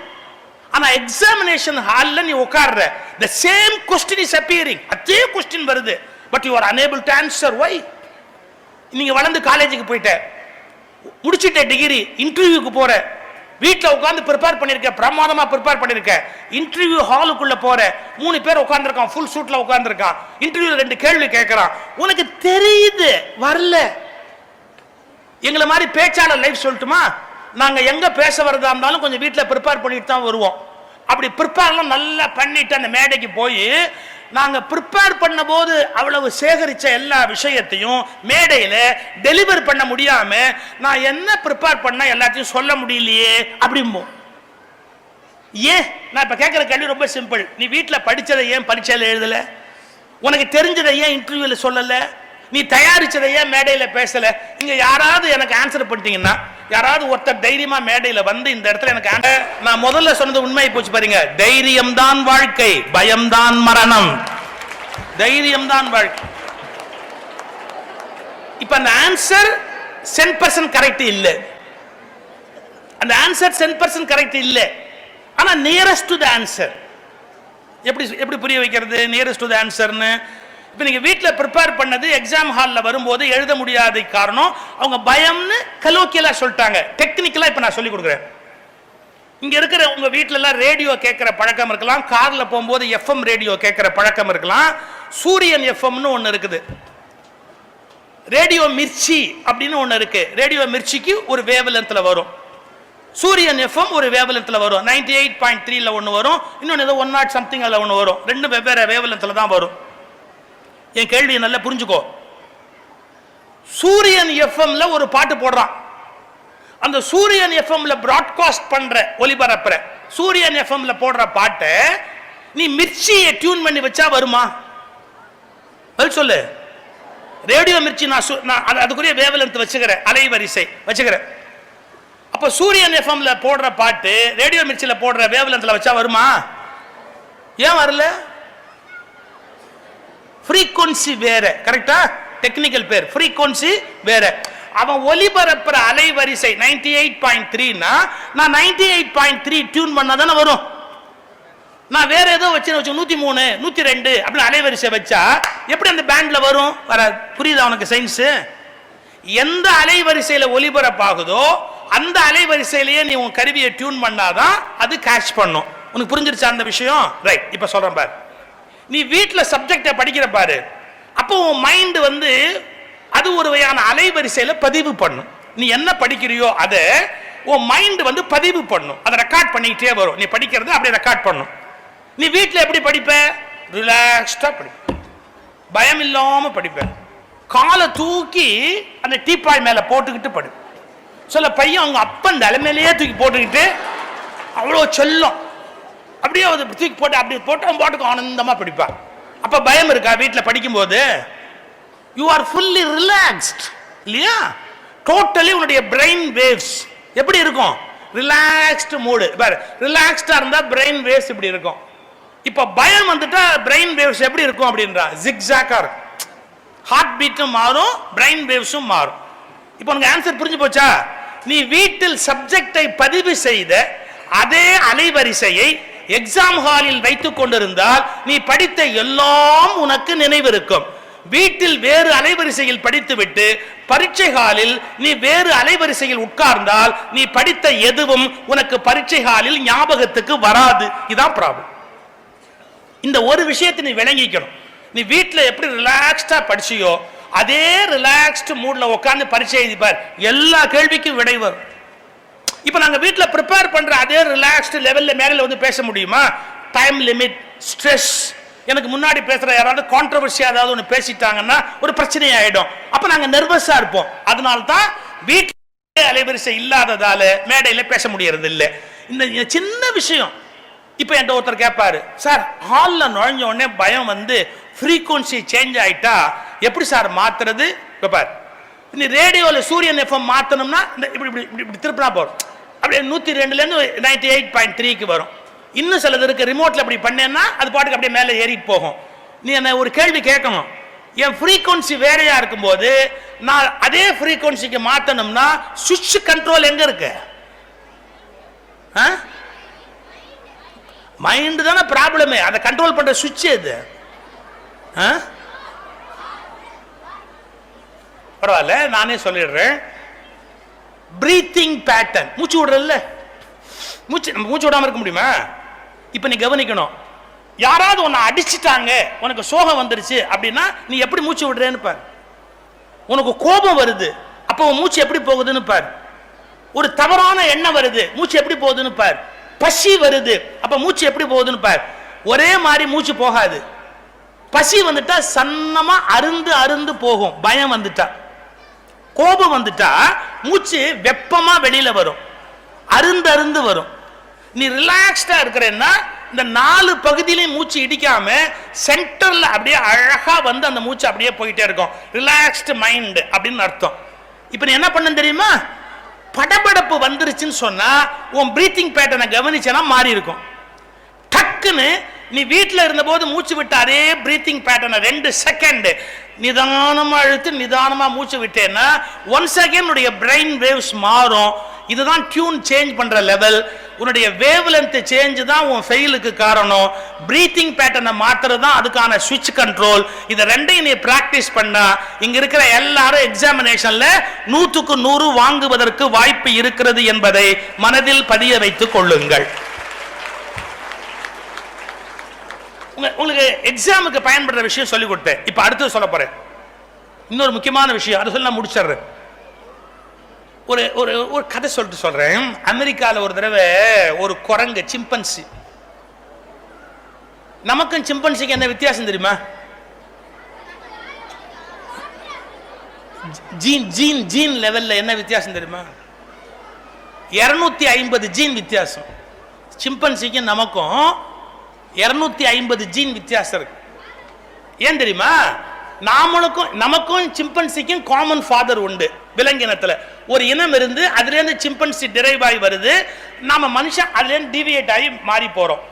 ஆனா எக்ஸாமினேஷன் ஹால்ல நீ உட்கார்ற, the same question is appearing, அதே கொஸ்டின் வருது, but you are unable to answer. why? நீங்க வளர்ந்து காலேஜுக்கு போயிட்ட, முடிச்சிட்ட டிகிரி, இன்டர்வியூக்கு போற, வீட்டில் உட்கார்ந்து ப்ரிப்பேர் பண்ணிருக்க, பிரமாதமா ப்ரிப்பேர் பண்ணிருக்க, இன்டர்வியூ ஹாலுக்குள்ள போற, 3 பேர் உட்கார்ந்துருக்கான், ஃபுல் சூட்ல உட்கார்ந்துருக்கான், இன்டர்வியூல 2 கேள்வி கேட்கறான், உனக்கு தெரியுது வரல. எங்களை மாதிரி பேச்சாளர் லைஃப் சொல்லட்டுமா, நாங்க எங்க பேச வரதா இருந்தாலும் கொஞ்சம் வீட்டில் ப்ரிப்பேர் பண்ணிட்டு தான் வருவோம். அப்படி ப்ரிப்பேர்லாம் நல்லா பண்ணிட்டு அந்த மேடைக்கு போய் நாங்க ப்ரிப்பேர் பண்ண போது அவ்வளவு சேகரிச்ச எல்லா விஷயத்தையும் மேடையில டெலிவர் பண்ண முடியாம நான் என்ன ப்ரிப்பேர் பண்ண எல்லாத்தையும் சொல்ல முடியலையே அப்படிம்போ. ஏன்? நான் இப்ப கேட்கிற கேள்வி ரொம்ப சிம்பிள். நீ வீட்டில் படிச்சதை ஏன் பரீட்சையில் எழுதல? உனக்கு தெரிஞ்சதை ஏன் இன்டர்வியூல சொல்லல? நீ தயாரிச்சதை ஏன் மேடையில பேசல? இங்க யாராவது எனக்கு ஆன்சர் பண்ணிட்டீங்கன்னா, யாராவது ஒருத்தர் தைரியமா மேடையில வந்து இந்த இடத்துல எனக்கு, நான் முதல்ல சொன்னது உண்மை போச்சு பாருங்க. தைரியம் தான் வாழ்க்கை, பயம்தான் மரணம். தைரியம் தான் வாழ்க்கை. இப்ப அந்த ஆன்சர் 10% கரெக்ட் இல்ல, அந்த ஆன்சர் 10% கரெக்ட் இல்ல, ஆனா நியரஸ்ட் டு தி ஆன்சர். எப்படி புரிய வைக்கிறது நியரஸ்ட் டு தி ஆன்சர்னு? இப்போ நீங்கள் வீட்டில் ப்ரிப்பேர் பண்ணது எக்ஸாம் ஹாலில் வரும்போது எழுத முடியாத காரணம் அவங்க பயம்னு கலோக்கியலாக சொல்லிட்டாங்க. டெக்னிக்கலாக இப்போ நான் சொல்லிக் கொடுக்குறேன். இங்கே இருக்கிற உங்கள் வீட்டிலலாம் ரேடியோ கேட்குற பழக்கம் இருக்கலாம், காரில் போகும்போது எஃப்எம் ரேடியோ கேட்குற பழக்கம் இருக்கலாம். சூரியன் எஃப்எம்னு ஒன்று இருக்குது, ரேடியோ மிர்ச்சி அப்படின்னு ஒன்று இருக்குது. ரேடியோ மிர்ச்சிக்கு ஒரு வேவ் லென்த்தில் வரும், சூரியன் எஃப்எம் ஒரு வேவ் லென்த்தில் வரும். 98.3ல ஒன்று வரும், இன்னொன்று ஏதோ 100 something அதில் ஒன்று வரும். 2 வெவ்வேறு வேவ் லென்த்தில் தான் வரும். என் கேள்வியை நல்லா புரிஞ்சுக்கோ. சூரியன் எஃப்எம்ல ஒரு பாட்டு போடுறான், அந்த சூரியன் எஃப்எம்ல பிராட்காஸ்ட் பண்ற ஒலிபரப்புற சூரியன் எஃப்எம்ல போடுற பாட்டை நீ மிர்ச்சியை டியூன் பண்ணி வச்சா வருமா? பதில் சொல்லு. ரேடியோ மிர்ச்சி நான் அதுக்குரிய வேவ் லென்த் வச்சுக்கிறேன், அலைவரிசை வச்சுக்கிறேன். அப்ப சூரியன் எஃப்எம்ல போடுற பாட்டு ரேடியோ மிர்ச்சில போடுற வேவ் லென்த்ல வச்சா வருமா? ஏன் வரல? ஃப்ரீக்வன்சி வேற. கரெக்டா? டெக்னிக்கல் பேர் ஃப்ரீக்வன்சி வேற. அவன் ஒலிபரப்புற அலைவரிசை 98.3னா நான் 98.3 டியூன் பண்ணா தானே வரும். நான் வேற ஏதோ வச்சு 103 102 அப்படின்னு அலைவரிசை வச்சா எப்படி அந்த பேண்ட்ல வரும்? வர புரியுதா உனக்கு சயின்ஸ்? எந்த அலைவரிசையில ஒலிபரப்பாகுதோ அந்த அலைவரிசையிலேயே நீ உன் கருவியை டியூன் பண்ணாதான் அது கேட்ச் பண்ணும். உனக்கு புரிஞ்சிருச்சா அந்த விஷயம்? ரைட். இப்ப சொல்றேன் பாரு, நீ வீட்டில் சப்ஜெக்டை படிக்கிற பாரு, அப்போ உன் மைண்ட் வந்து அது ஒரு வகையான அலைவரிசையில பதிவு பண்ணும். நீ என்ன படிக்கிறியோ அதை உன் மைண்ட் வந்து பதிவு பண்ணும், அதை ரெக்கார்ட் பண்ணிக்கிட்டே வரும். நீ படிக்கிறது அப்படியே ரெக்கார்ட் பண்ணும். நீ வீட்டில் எப்படி படிப்ப? ரிலாக்ஸ்டா படிப்ப, பயம் இல்லாம படிப்ப, காலை தூக்கி அந்த டீப்பாய் மேல போட்டுக்கிட்டு படி. சொல்ல பையன் அவங்க அப்பன் தலைமையிலேயே தூக்கி போட்டுக்கிட்டு அவ்வளோ செல்லம் அப்படியே தூக்கி போட்டு அப்படி போட்டு அவன் பாட்டுக்கு ஆனந்தமா படிப்பான். அப்ப பயம் இருக்கா வீட்டில் படிக்கும்போது? யூ ஆர் ஃபுல்லி ரிலாக்ஸ்ட் இல்லையா? டோட்டலி உன்னுடைய பிரெயின் வேவ்ஸ் எப்படி இருக்கும்? ரிலாக்ஸ்டு மூடு. பாரு, ரிலாக்ஸ்டா இருந்தா பிரெயின் வேவ்ஸ் இப்படி இருக்கும். இப்ப பயம் வந்துட்டா பிரெயின் வேவ்ஸ் எப்படி இருக்கும் அப்படின்றா? ஜிக்ஸாக்கா இருக்கும். ஹார்ட் பீட்டும் மாறும், பிரெயின் வேவ்ஸும் மாறும். இப்போ உனக்கு ஆன்சர் புரிஞ்சு போச்சா? நீ வீட்டில் சப்ஜெக்டை பதிவு செய்த அதே அலைவரிசையை எக்ஸாம் ஹாலில் வைத்துக் கொண்டிருந்தால் நீ படித்த எல்லாம் உனக்கு நினைவிருக்கும். வீட்டில் வேறு அலைவரிசையில் படித்துவிட்டு பரீட்சை ஹாலில் நீ வேறு அலைவரிசையில் உட்கார்ந்தால் நீ படித்த எதுவும் உனக்கு பரீட்சை ஹாலில் ஞாபகத்துக்கு வராது. இதான் ப்ராப்ளம். இந்த ஒரு விஷயத்தை நீ விளங்கிக்கணும். நீ வீட்டில் எப்படி ரிலாக்ஸ்டா படிச்சியோ அதே ரிலாக்ஸ்டு மூட்ல உட்கார்ந்து பரீட்சை எழுதிப்பார், எல்லா கேள்விக்கும் விடை வரும். இப்ப நாங்க வீட்டில் ப்ரிப்பேர் பண்ற அதே ரிலாக்ஸ்டு லெவல்ல மேல வந்து பேச முடியுமா? டைம் லிமிட், ஸ்ட்ரெஸ், எனக்கு முன்னாடி பேசுற யாராவது கான்ட்ரவர்சியா ஏதாவது ஒன்று பேசிட்டாங்கன்னா ஒரு பிரச்சனை ஆயிடும். அப்ப நாங்க நர்வஸா இருப்போம். அதனால தான் வீட்டில் அலைவரிசை இல்லாததால மேடையில பேச முடியறது இல்லை. இந்த சின்ன விஷயம். இப்ப என்கிட்ட ஒருத்தர் கேட்பாரு, சார் ஹால்ல நுழைஞ்ச உடனே பயம் வந்து ஃப்ரீக்வன்சி சேஞ்ச் ஆயிட்டா எப்படி சார் மாத்துறது? கேட்பாரு. நீ ரேடியோவில் சூரியன் எஃப்எம் மாத்தணும்னா இப்படி இப்படி இப்படி திருப்பினா போறோம், அப்படியே 102லேருந்து 98.3க்கு வரும். இன்னும் சிலது இருக்கு, ரிமோட்ல அப்படி பண்ணேன்னா அது பாட்டுக்கு அப்படியே மேலே ஏறிட்டு போகும். நீ என்ன ஒரு கேள்வி கேட்கணும், என் ஃப்ரீக்வன்சி வேறையா இருக்கும்போது நான் அதே ஃப்ரீக்வன்சிக்கு மாத்தணும்னா சுவிட்ச் கண்ட்ரோல் எங்க இருக்கு? மைண்ட் தானே ப்ராப்ளமே. அதை கண்ட்ரோல் பண்ற சுவிட்ச் எது? பரவாயில்ல, நானே சொல்லிடுறேன். பிரீத்திங் பேட்டர்ன், மூச்சு விடுறல்ல, மூச்சு விடாம இருக்க முடியுமா? இப்ப நீ கவனிக்கணும். யாராவது உன்னை அடிச்சிட்டாங்க, உனக்கு சோகம் வந்துருச்சு அப்படின்னா நீ எப்படி மூச்சு விடுறேன்னு பாரு. உனக்கு கோபம் வருது, அப்போ உன் மூச்சு எப்படி போகுதுன்னு பாரு. ஒரு தவறான எண்ணம் வருது, மூச்சு எப்படி போகுதுன்னு பாரு. பசி வருது, அப்ப மூச்சு எப்படி போகுதுன்னு பாரு. ஒரே மாதிரி மூச்சு போகாது. பசி வந்துட்டா சன்னமா அருந்து அருந்து போகும். பயம் வந்துட்டா, கோபம் வந்துட்டா மூச்சு வெப்பமா வெளியில வரும், அருந்து அருந்து வரும். நீ ரிலாக்ஸ்டா இருக்கிறேன்னா இந்த 4 பகுதியிலையும் மூச்சு இடிக்காம சென்டர்ல அப்படியே அழகா வந்து அந்த மூச்சு அப்படியே போயிட்டே இருக்கும். ரிலாக்ஸ்டு மைண்ட் அப்படின்னு அர்த்தம். இப்ப நீ என்ன பண்ண தெரியுமா? படபடப்பு வந்துருச்சுன்னு சொன்னா உன் பிரீத்திங் பேட்டர்னை கவனிச்சனா மாறி இருக்கும். டக்குன்னு நீ வீட்டில் இருந்த போது மூச்சு விட்ட அதே பிரீத்திங் பேட்டர்னை 2 செகண்ட் நிதானமா இழுத்து நிதானமா மூச்சு விட்டேன்னா 1 செகண்ட் உடைய பிரெயின் வேவ்ஸ் மாறும். இதுதான் டியூன் சேஞ்ச் பண்ற லெவல். உன்னுடைய வேவ் லென்த் சேஞ்ச் தான் உன் ஃபெயிலுக்கு காரணம். பிரீத்திங் பேட்டர்னை மாத்துறது தான் அதுக்கான சுவிட்ச் கண்ட்ரோல். இதை ரெண்டையும் நீ பிராக்டிஸ் பண்ணா இங்க இருக்கிற எல்லாரும் எக்ஸாமினேஷன்ல 100க்கு 100 வாங்குவதற்கு வாய்ப்பு இருக்கிறது என்பதை மனதில் பதிய வைத்துக் கொள்ளுங்கள். உங்களுக்கு எக்ஸாமுக்கு பயன்படுற விஷயம் சொல்லி கொடுத்தேன். இப்ப அடுத்து சொல்ல போறேன் இன்னொரு முக்கியமான விஷயம். அதை சொல்லி நான் முடிச்சிடுறேன். ஒரு ஒரு கதை சொல்லிட்டு சொல்றேன். அமெரிக்காவில் ஒரு தடவை ஒரு குரங்கு, சிம்பன்சி, நமக்கும் சிம்பன்சிக்கு என்ன வித்தியாசம் தெரியுமா? ஜீன் லெவல்ல என்ன வித்தியாசம் தெரியுமா? 250 ஜீன் வித்தியாசம். சிம்பன்சிக்கும் நமக்கும் 250 ஜீன் வித்தியாசம் இருக்கு. ஏன் தெரியுமா? நமக்கும் சிம்பன்சிக்கும் காமன் ஃபாதர் உண்டு. விலங்கினத்துல ஒரு இனம் இருந்து அதுல இருந்து சிம்பன்சி டிரைவ் ஆகி வருது. நாம மனுஷன் அதுல இருந்து டிவியேட் ஆகி மாறி போறோம்.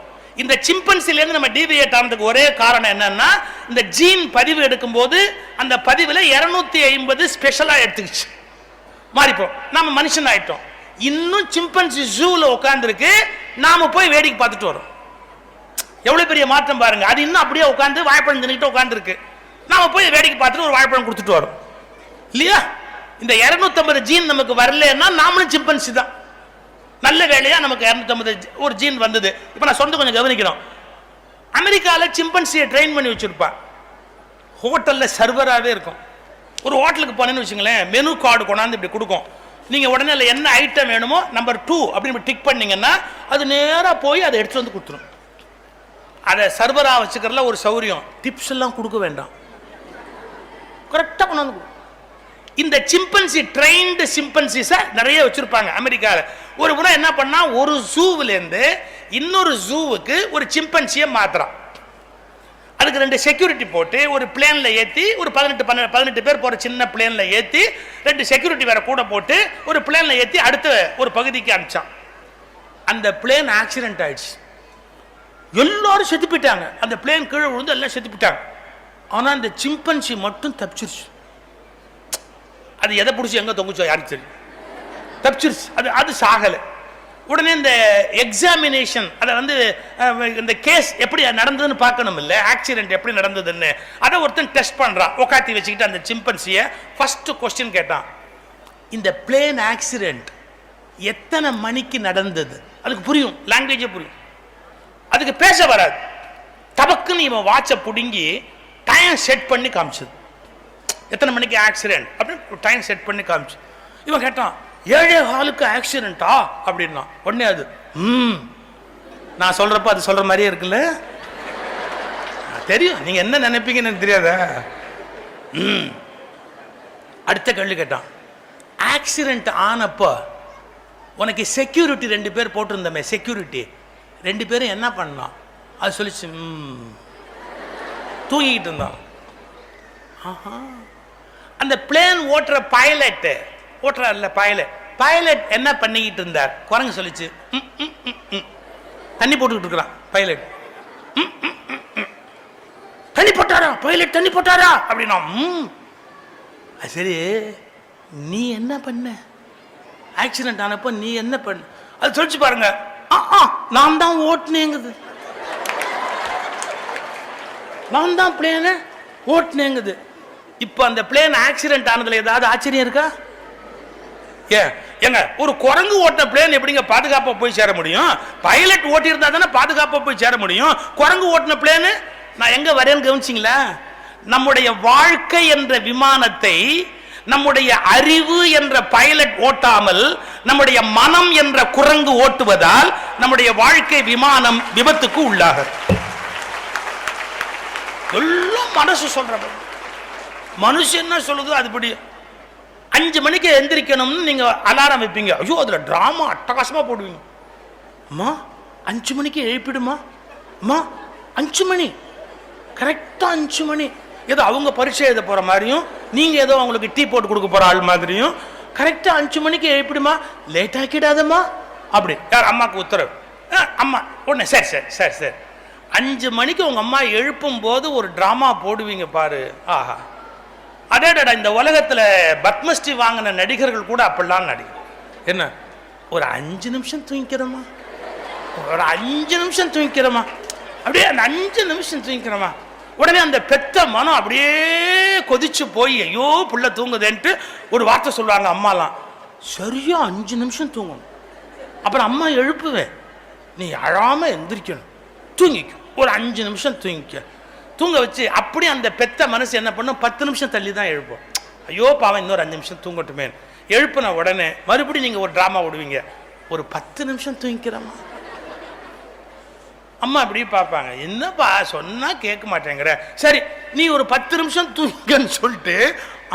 இந்த சிம்பன்சில இருந்து நம்ம டிவியேட் ஆனதுக்கு ஒரே காரணம் என்னன்னா, இந்த ஜீன் பதிவு எடுக்கும் போது அந்த பதிவுல 250 ஸ்பெஷலா எடுத்துக்கிச்சு, மாறிப்போம். நாம மனுஷன் ஆயிட்டோம். இன்னும் சிம்பன்சி ஜூல உட்கார்ந்து இருக்கு, நாம போய் வேடிக்கை பார்த்துட்டு வரோம். எவ்வளவு பெரிய மாற்றம் பாருங்க. அது இன்னும் அப்படியே உட்காந்து வாழைப்பழம் தின்னுட்டு உட்கார்ந்து இருக்கு. நாம போய் வேடிக்கை பார்த்துட்டு ஒரு வாழைப்பழம் கொடுத்துட்டு வரோம் இல்லையா? இந்த 250 ஜீன் நமக்கு வரலன்னா நாமளும் சிம்பன்சி தான். நல்ல வேலையா நமக்கு 250 ஒரு ஜீன் வந்தது. இப்ப நான் சொந்த கொஞ்சம் கவனிக்கணும். அமெரிக்கால சிம்பன்சியை ட்ரெயின் பண்ணி வச்சிருப்பான். ஹோட்டல்ல சர்வராகவே இருக்கும். ஒரு ஹோட்டலுக்கு போனேன்னு வச்சுங்களேன், மெனு கார்டு கொண்டாந்து இப்படி கொடுக்கும். நீங்க உடனே என்ன ஐட்டம் வேணுமோ நம்பர் 2 அப்படின்னு டிக் பண்ணீங்கன்னா அது நேராக போய் அதை எடுத்துட்டு வந்து கொடுத்துரும். அதை சர்வரா வச்சுக்கிறதுல ஒரு சௌரியம், டிப்ஸ் எல்லாம் கொடுக்க வேண்டாம், கரெக்டாக கொண்டாந்து. இந்த சிம்பன்சி ட்ரெயின்டு சிம்பன்சிஸை நிறைய வச்சிருப்பாங்க அமெரிக்காவில். ஒரு முறை என்ன பண்ணா, ஒரு ஜூவிலேருந்து இன்னொரு ஜூவுக்கு ஒரு சிம்பன்சியை மாத்துறான். அதுக்கு 2 செக்யூரிட்டி போட்டு ஒரு பிளேன்ல ஏற்றி, ஒரு 18 பேர் போற சின்ன பிளேன்ல ஏற்றி 2 செக்யூரிட்டி வேற கூட போட்டு ஒரு பிளேன்ல ஏற்றி அடுத்த ஒரு பகுதிக்கு அனுப்பிச்சான். அந்த பிளேன் ஆக்சிடென்ட் ஆயிடுச்சு. எல்லாரும் செத்து போயிட்டாங்க. அந்த பிளேன் கீழே விழுந்து எல்லாம் செத்து போயிட்டாங்க. ஆனால் அந்த சிம்பன்சி மட்டும் தப்பிச்சிருச்சு. அது எதை பிடிச்சி எங்கே தொங்குச்சோ யாருக்கு தெரியும், தப்பிச்சிருச்சு. அது சாகலை. உடனே இந்த எக்ஸாமினேஷன், அதை இந்த கேஸ் எப்படி நடந்ததுன்னு பார்க்கணும் இல்லை, ஆக்சிடென்ட் எப்படி நடந்ததுன்னு அதை ஒருத்தன் டெஸ்ட் பண்ணுறான். உட்காத்தி வச்சுக்கிட்டு அந்த சிம்பன்சியை ஃபர்ஸ்ட் கொஸ்டின் கேட்டான், இந்த பிளேன் ஆக்சிடென்ட் எத்தனை மணிக்கு நடந்தது? அதுக்கு புரியும், லாங்குவேஜே புரியும். அதுக்கு பேச வராது. தபக்குன்னு இவன் வாட்சை பிடுங்கி டைம் செட் பண்ணி காமிச்சது. எத்தனை மணிக்கு ஆக்சிடென்ட் அப்படின்னு டைம் செட் பண்ணி காமிச்சு. இவன் கேட்டான், 7:15 ஆக்சிடென்ட்டா அப்படின்னா. உடனே அது நான் சொல்றப்ப அது சொல்ற மாதிரியே இருக்குல்ல, தெரியும் நீங்க என்ன நினைப்பீங்கன்னு எனக்கு தெரியாத. அடுத்த கேள்வி கேட்டான், ஆக்சிடென்ட் ஆனப்போ உனக்கு செக்யூரிட்டி 2 பேர் போட்டிருந்தமே, செக்யூரிட்டி 2 பேரும் என்ன பண்ணான்? அது சொல்லிச்சு, தூங்கிக்கிட்டு இருந்தான். அந்த பிளேன் ஓட்டுற பைலட் பைலட் என்ன பண்ணிக்கிட்டு இருந்தார்? குரங்கு சொல்லிச்சு, தண்ணி போட்டுக்கிட்டு இருக்கிறான் பைலட். தண்ணி போட்டாரா பைலட், தண்ணி போட்டாரா அப்படின்னா. சரி, நீ என்ன பண்ண ஆக்சிடென்ட் ஆனப்போ? நீ என்ன பண்ண? அது சொல்லிச்சு பாருங்க, நான் தான் ஓட்டுனேங்குது, நான் தான் பிளேன ஓட்டுனேங்குது. இப்போ அந்த பிளேன் ஆக்சிடென்ட் ஆனதுல ஏதாவது ஆச்சரியம் இருக்கா? ஏங்க, ஒரு குரங்கு ஓட்டின பிளேன் எப்படிங்க பாதுகாப்பா போய் சேர முடியும்? பைலட் ஓட்டி இருந்தா தானே பாதுகாப்பா போய் சேர முடியும். குரங்கு ஓட்டின பிளேன் நான் எங்க வரேன்னு கவனிச்சிங்களா? நம்முடைய வாழ்க்கை என்ற விமானத்தை நம்முடைய அறிவு என்ற பைலட் ஓட்டாமல் நம்முடைய மனம் என்ற குரங்கு ஓட்டுவதால் நம்முடைய வாழ்க்கை விமானம் விபத்துக்கு உள்ளாக. எல்லாம் மனசு சொல்ற, மனுஷன் என்ன சொல்லுதோ அதுபடி. 5 மணிக்கு எந்திரிக்கணும்னு நீங்க அலாரம் வைப்பீங்க. ஐயோ, அதுல டிராமா அட்டகாசமா போடுவீங்க. அம்மா 5 மணிக்கு எழுப்பிடுமா, அம்மா 5 மணி, கரெக்டா 5 மணி. ஏதோ அவங்க பரீட்சை எழுத போற மாதிரியும், நீங்க ஏதோ அவங்களுக்கு டீ போட்டு கொடுக்க போற ஆள் மாதிரியும் கரெக்டா 5 மணிக்கு எழுப்பிடுமா, லேட் ஆக்கிடாதம்மா அப்படி. யார் அம்மாக்கு உத்தரவு? அம்மா உடனே சரி சரி சரி சரி. 5 மணிக்கு உங்க அம்மா எழுப்பும் போது ஒரு டிராமா போடுவீங்க பாரு. ஆஹா, அடேடா, இந்த உலகத்துல பத்மஸ்ரீ வாங்கின நடிகர்கள் கூட அப்படிலாம் நடிகர். என்ன, ஒரு 5 நிமிஷம் தூங்கிக்கிறோமா, ஒரு 5 நிமிஷம் தூங்கிக்கிறோமா, அப்படியே அந்த 5 நிமிஷம் தூங்கிக்கிறோமா. உடனே அந்த பெத்த மனம் அப்படியே கொதிச்சு போய், ஐயோ புள்ள தூங்குதேன்ட்டு ஒரு வார்த்தை சொல்லுவாங்க அம்மாலாம். சரியா 5 நிமிஷம் தூங்கணும். அப்புறம் அம்மா எழுப்புவேன், நீ அழாம எந்திரிக்கணும், தூங்கிக்கும், ஒரு 5 நிமிஷம் தூங்கிக்க. தூங்க வச்சு அப்படியே அந்த பெத்த மனசு என்ன பண்ணும், 10 நிமிஷம் தள்ளி தான் எழுப்போம். ஐயோ பாவம், இன்னொரு 5 நிமிஷம் தூங்கட்டுமே. எழுப்புன உடனே மறுபடியும் நீங்க ஒரு டிராமா விடுவீங்க, ஒரு 10 நிமிஷம் தூங்கிக்கிறோமா. அம்மா அப்படி பார்ப்பாங்க, என்னப்பா சொன்னா கேட்க மாட்டேங்கிற. சரி, நீ ஒரு 10 நிமிஷம் தூங்கன்னு சொல்லிட்டு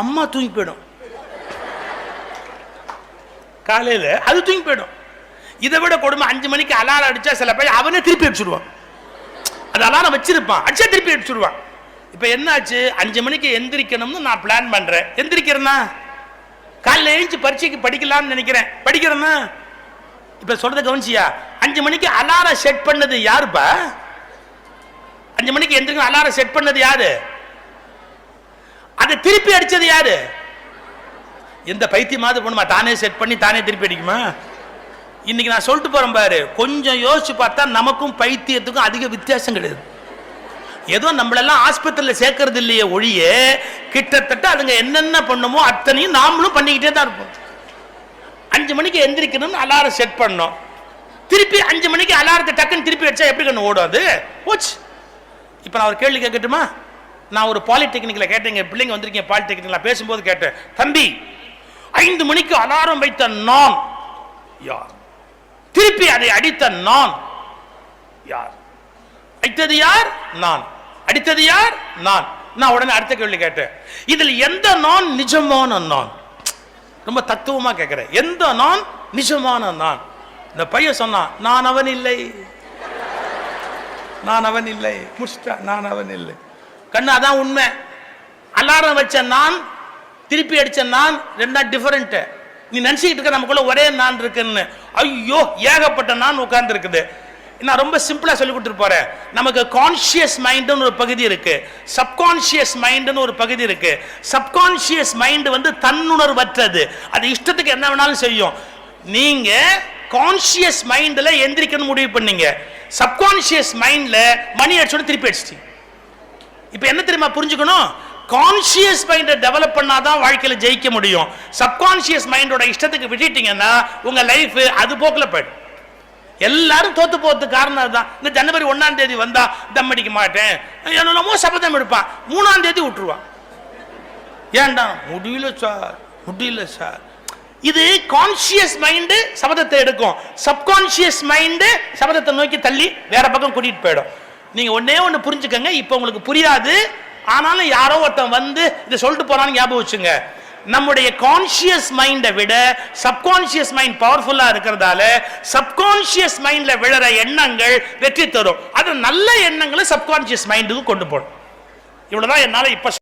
அம்மா தூங்கி போயிடும். காலையில அது தூங்கி போயிடும். இதை விட கொடுமை, 5 மணிக்கு அலாரம் அடிச்சா சில பேர் அவனே திருப்பி அடிச்சுடுவான். அது அலாரம் வச்சிருப்பான், அடிச்சா திருப்பி அடிச்சுடுவான். இப்ப என்னாச்சு, 5 மணிக்கு எந்திரிக்கணும்னு நான் பிளான் பண்றேன். எந்திரிக்கிறேன்னா காலையில் எழுந்து பரீட்சைக்கு படிக்கலாம்னு நினைக்கிறேன், படிக்கிறேன்னா. இப்ப சொல்றத கவனிச்சியா? 5 மணிக்கு அலாரம் செட் பண்ணது யாருப்பா? 5 மணிக்கு எந்திரிக்கணும் அலாரம் செட் பண்ணது யாரு? அதை திருப்பி அடிச்சது யாரு? எந்த பைத்தியமாவது பண்ணுமா? தானே செட் பண்ணி தானே திருப்பி அடிக்குமா? இன்னைக்கு நான் சொல்லிட்டு போறேன் பாரு, கொஞ்சம் யோசிச்சு பார்த்தா நமக்கும் பைத்தியத்துக்கும் அதிக வித்தியாசம் கிடையாது. ஏதோ நம்மளெல்லாம் ஆஸ்பத்திரியில் சேர்க்கறது இல்லையே ஒழிய, கிட்டத்தட்ட அதுங்க என்னென்ன பண்ணுமோ அத்தனையும் நாமளும் பண்ணிக்கிட்டே தான் இருப்போம். 5 மணிக்கு எந்திரிக்கணும்னு அலாரம் செட் பண்ணோம், திருப்பி 5 மணிக்கு அலாரத்தை டக்குன்னு திருப்பி வச்சா எப்படி கண்ணு ஓடும் அது? போச்சு. இப்போ நான் ஒரு கேள்வி கேட்கட்டுமா? நான் ஒரு பாலிடெக்னிக்கில் கேட்டேங்க, பிள்ளைங்க வந்திருக்கேன் பாலிடெக்னிக்கில், பேசும்போது கேட்டேன், தம்பி 5 மணிக்கு அலாரம் வைத்த நான் யார்? திருப்பி அதை அடித்த நான் யார்? அடித்தது யார்? நான். அடித்தது யார்? நான். நான் உடனே அடுத்த கேள்வி கேட்டேன், இதில் எந்த நான் நிஜமான நான்? ரொம்ப தத்துவமா கேட்கிறேன், எந்த நான் நிஜமான நான்? இந்த பையன் சொன்னான், நான் அவன் இல்லை, நான் அவன் இல்லை. முடிச்சிட்டா, நான் அவன் இல்லை. கண்ணு அதான் உண்மை. அலாரம் வச்ச நான், திருப்பி அடிச்ச நான் ரெண்டா டிஃபரெண்ட். நீ நினைச்சுக்கிட்டு இருக்க நமக்குள்ள ஒரே நான் இருக்குன்னு. ஐயோ, ஏகப்பட்ட நான் உட்கார்ந்து இருக்குது. நான் ரொம்ப சிம்பிளா சொல்லி கொடுத்துட்டு போறேன். நமக்கு கான்சியஸ் மைண்ட்னு ஒரு பகுதி இருக்கு, சப்கான்சியஸ் மைண்ட்னு ஒரு பகுதி இருக்கு. சப்கான்சியஸ் மைண்ட் வந்து தன்னுணர்வற்றது, அது இஷ்டத்துக்கு என்ன வேணாலும் செய்யும். நீங்க கான்சியஸ் மைண்ட்ல எந்திரிக்கணும் முடிவு பண்ணீங்க, சப்கான்சியஸ் மைண்ட்ல மணி அடிச்சோட திருப்பி அடிச்சிட்டீங்க. இப்ப என்ன தெரியுமா புரிஞ்சுக்கணும்? கான்சியஸ் மைண்டை டெவலப் பண்ணாதான் வாழ்க்கையில ஜெயிக்க முடியும். சப்கான்சியஸ் மைண்டோட இஷ்டத்துக்கு விட்டுட்டீங்கன்னா உங்க லைஃப் அது போக்கில் போயிடும். எல்லாரும் தோத்து போறதுக்கு காரணம் தான். இந்த ஜனவரி 1ஆம் தேதி வந்தா தம் அடிக்க மாட்டேன் என்னமோ சபதம் எடுப்பான், 3ஆம் தேதி விட்டுருவான். ஏன்டா? முடியல சார், முடியல சார். இது கான்சியஸ் மைண்டு சபதத்தை எடுக்கும், சப்கான்சியஸ் மைண்டு சபதத்தை நோக்கி தள்ளி வேற பக்கம் கூட்டிட்டு போயிடும். நீங்க ஒன்னே ஒன்று புரிஞ்சுக்கங்க, இப்போ உங்களுக்கு புரியாது, ஆனாலும் யாரோ ஒருத்தன் வந்து இதை சொல்லிட்டு போறான்னு ஞாபகம் வச்சுங்க. நம்முடைய கான்சியஸ் மைண்டை விட சப்கான்சியஸ் மைண்ட் பவர்ஃபுல்லா இருக்கிறதால சப்கான்சியஸ் மைண்ட்ல விழற எண்ணங்கள் வெற்றி தரும். அது நல்ல எண்ணங்களை சப்கான்சியஸ் மைண்டுக்கு கொண்டு போடும். இவ்வளவுதான் என்னால இப்ப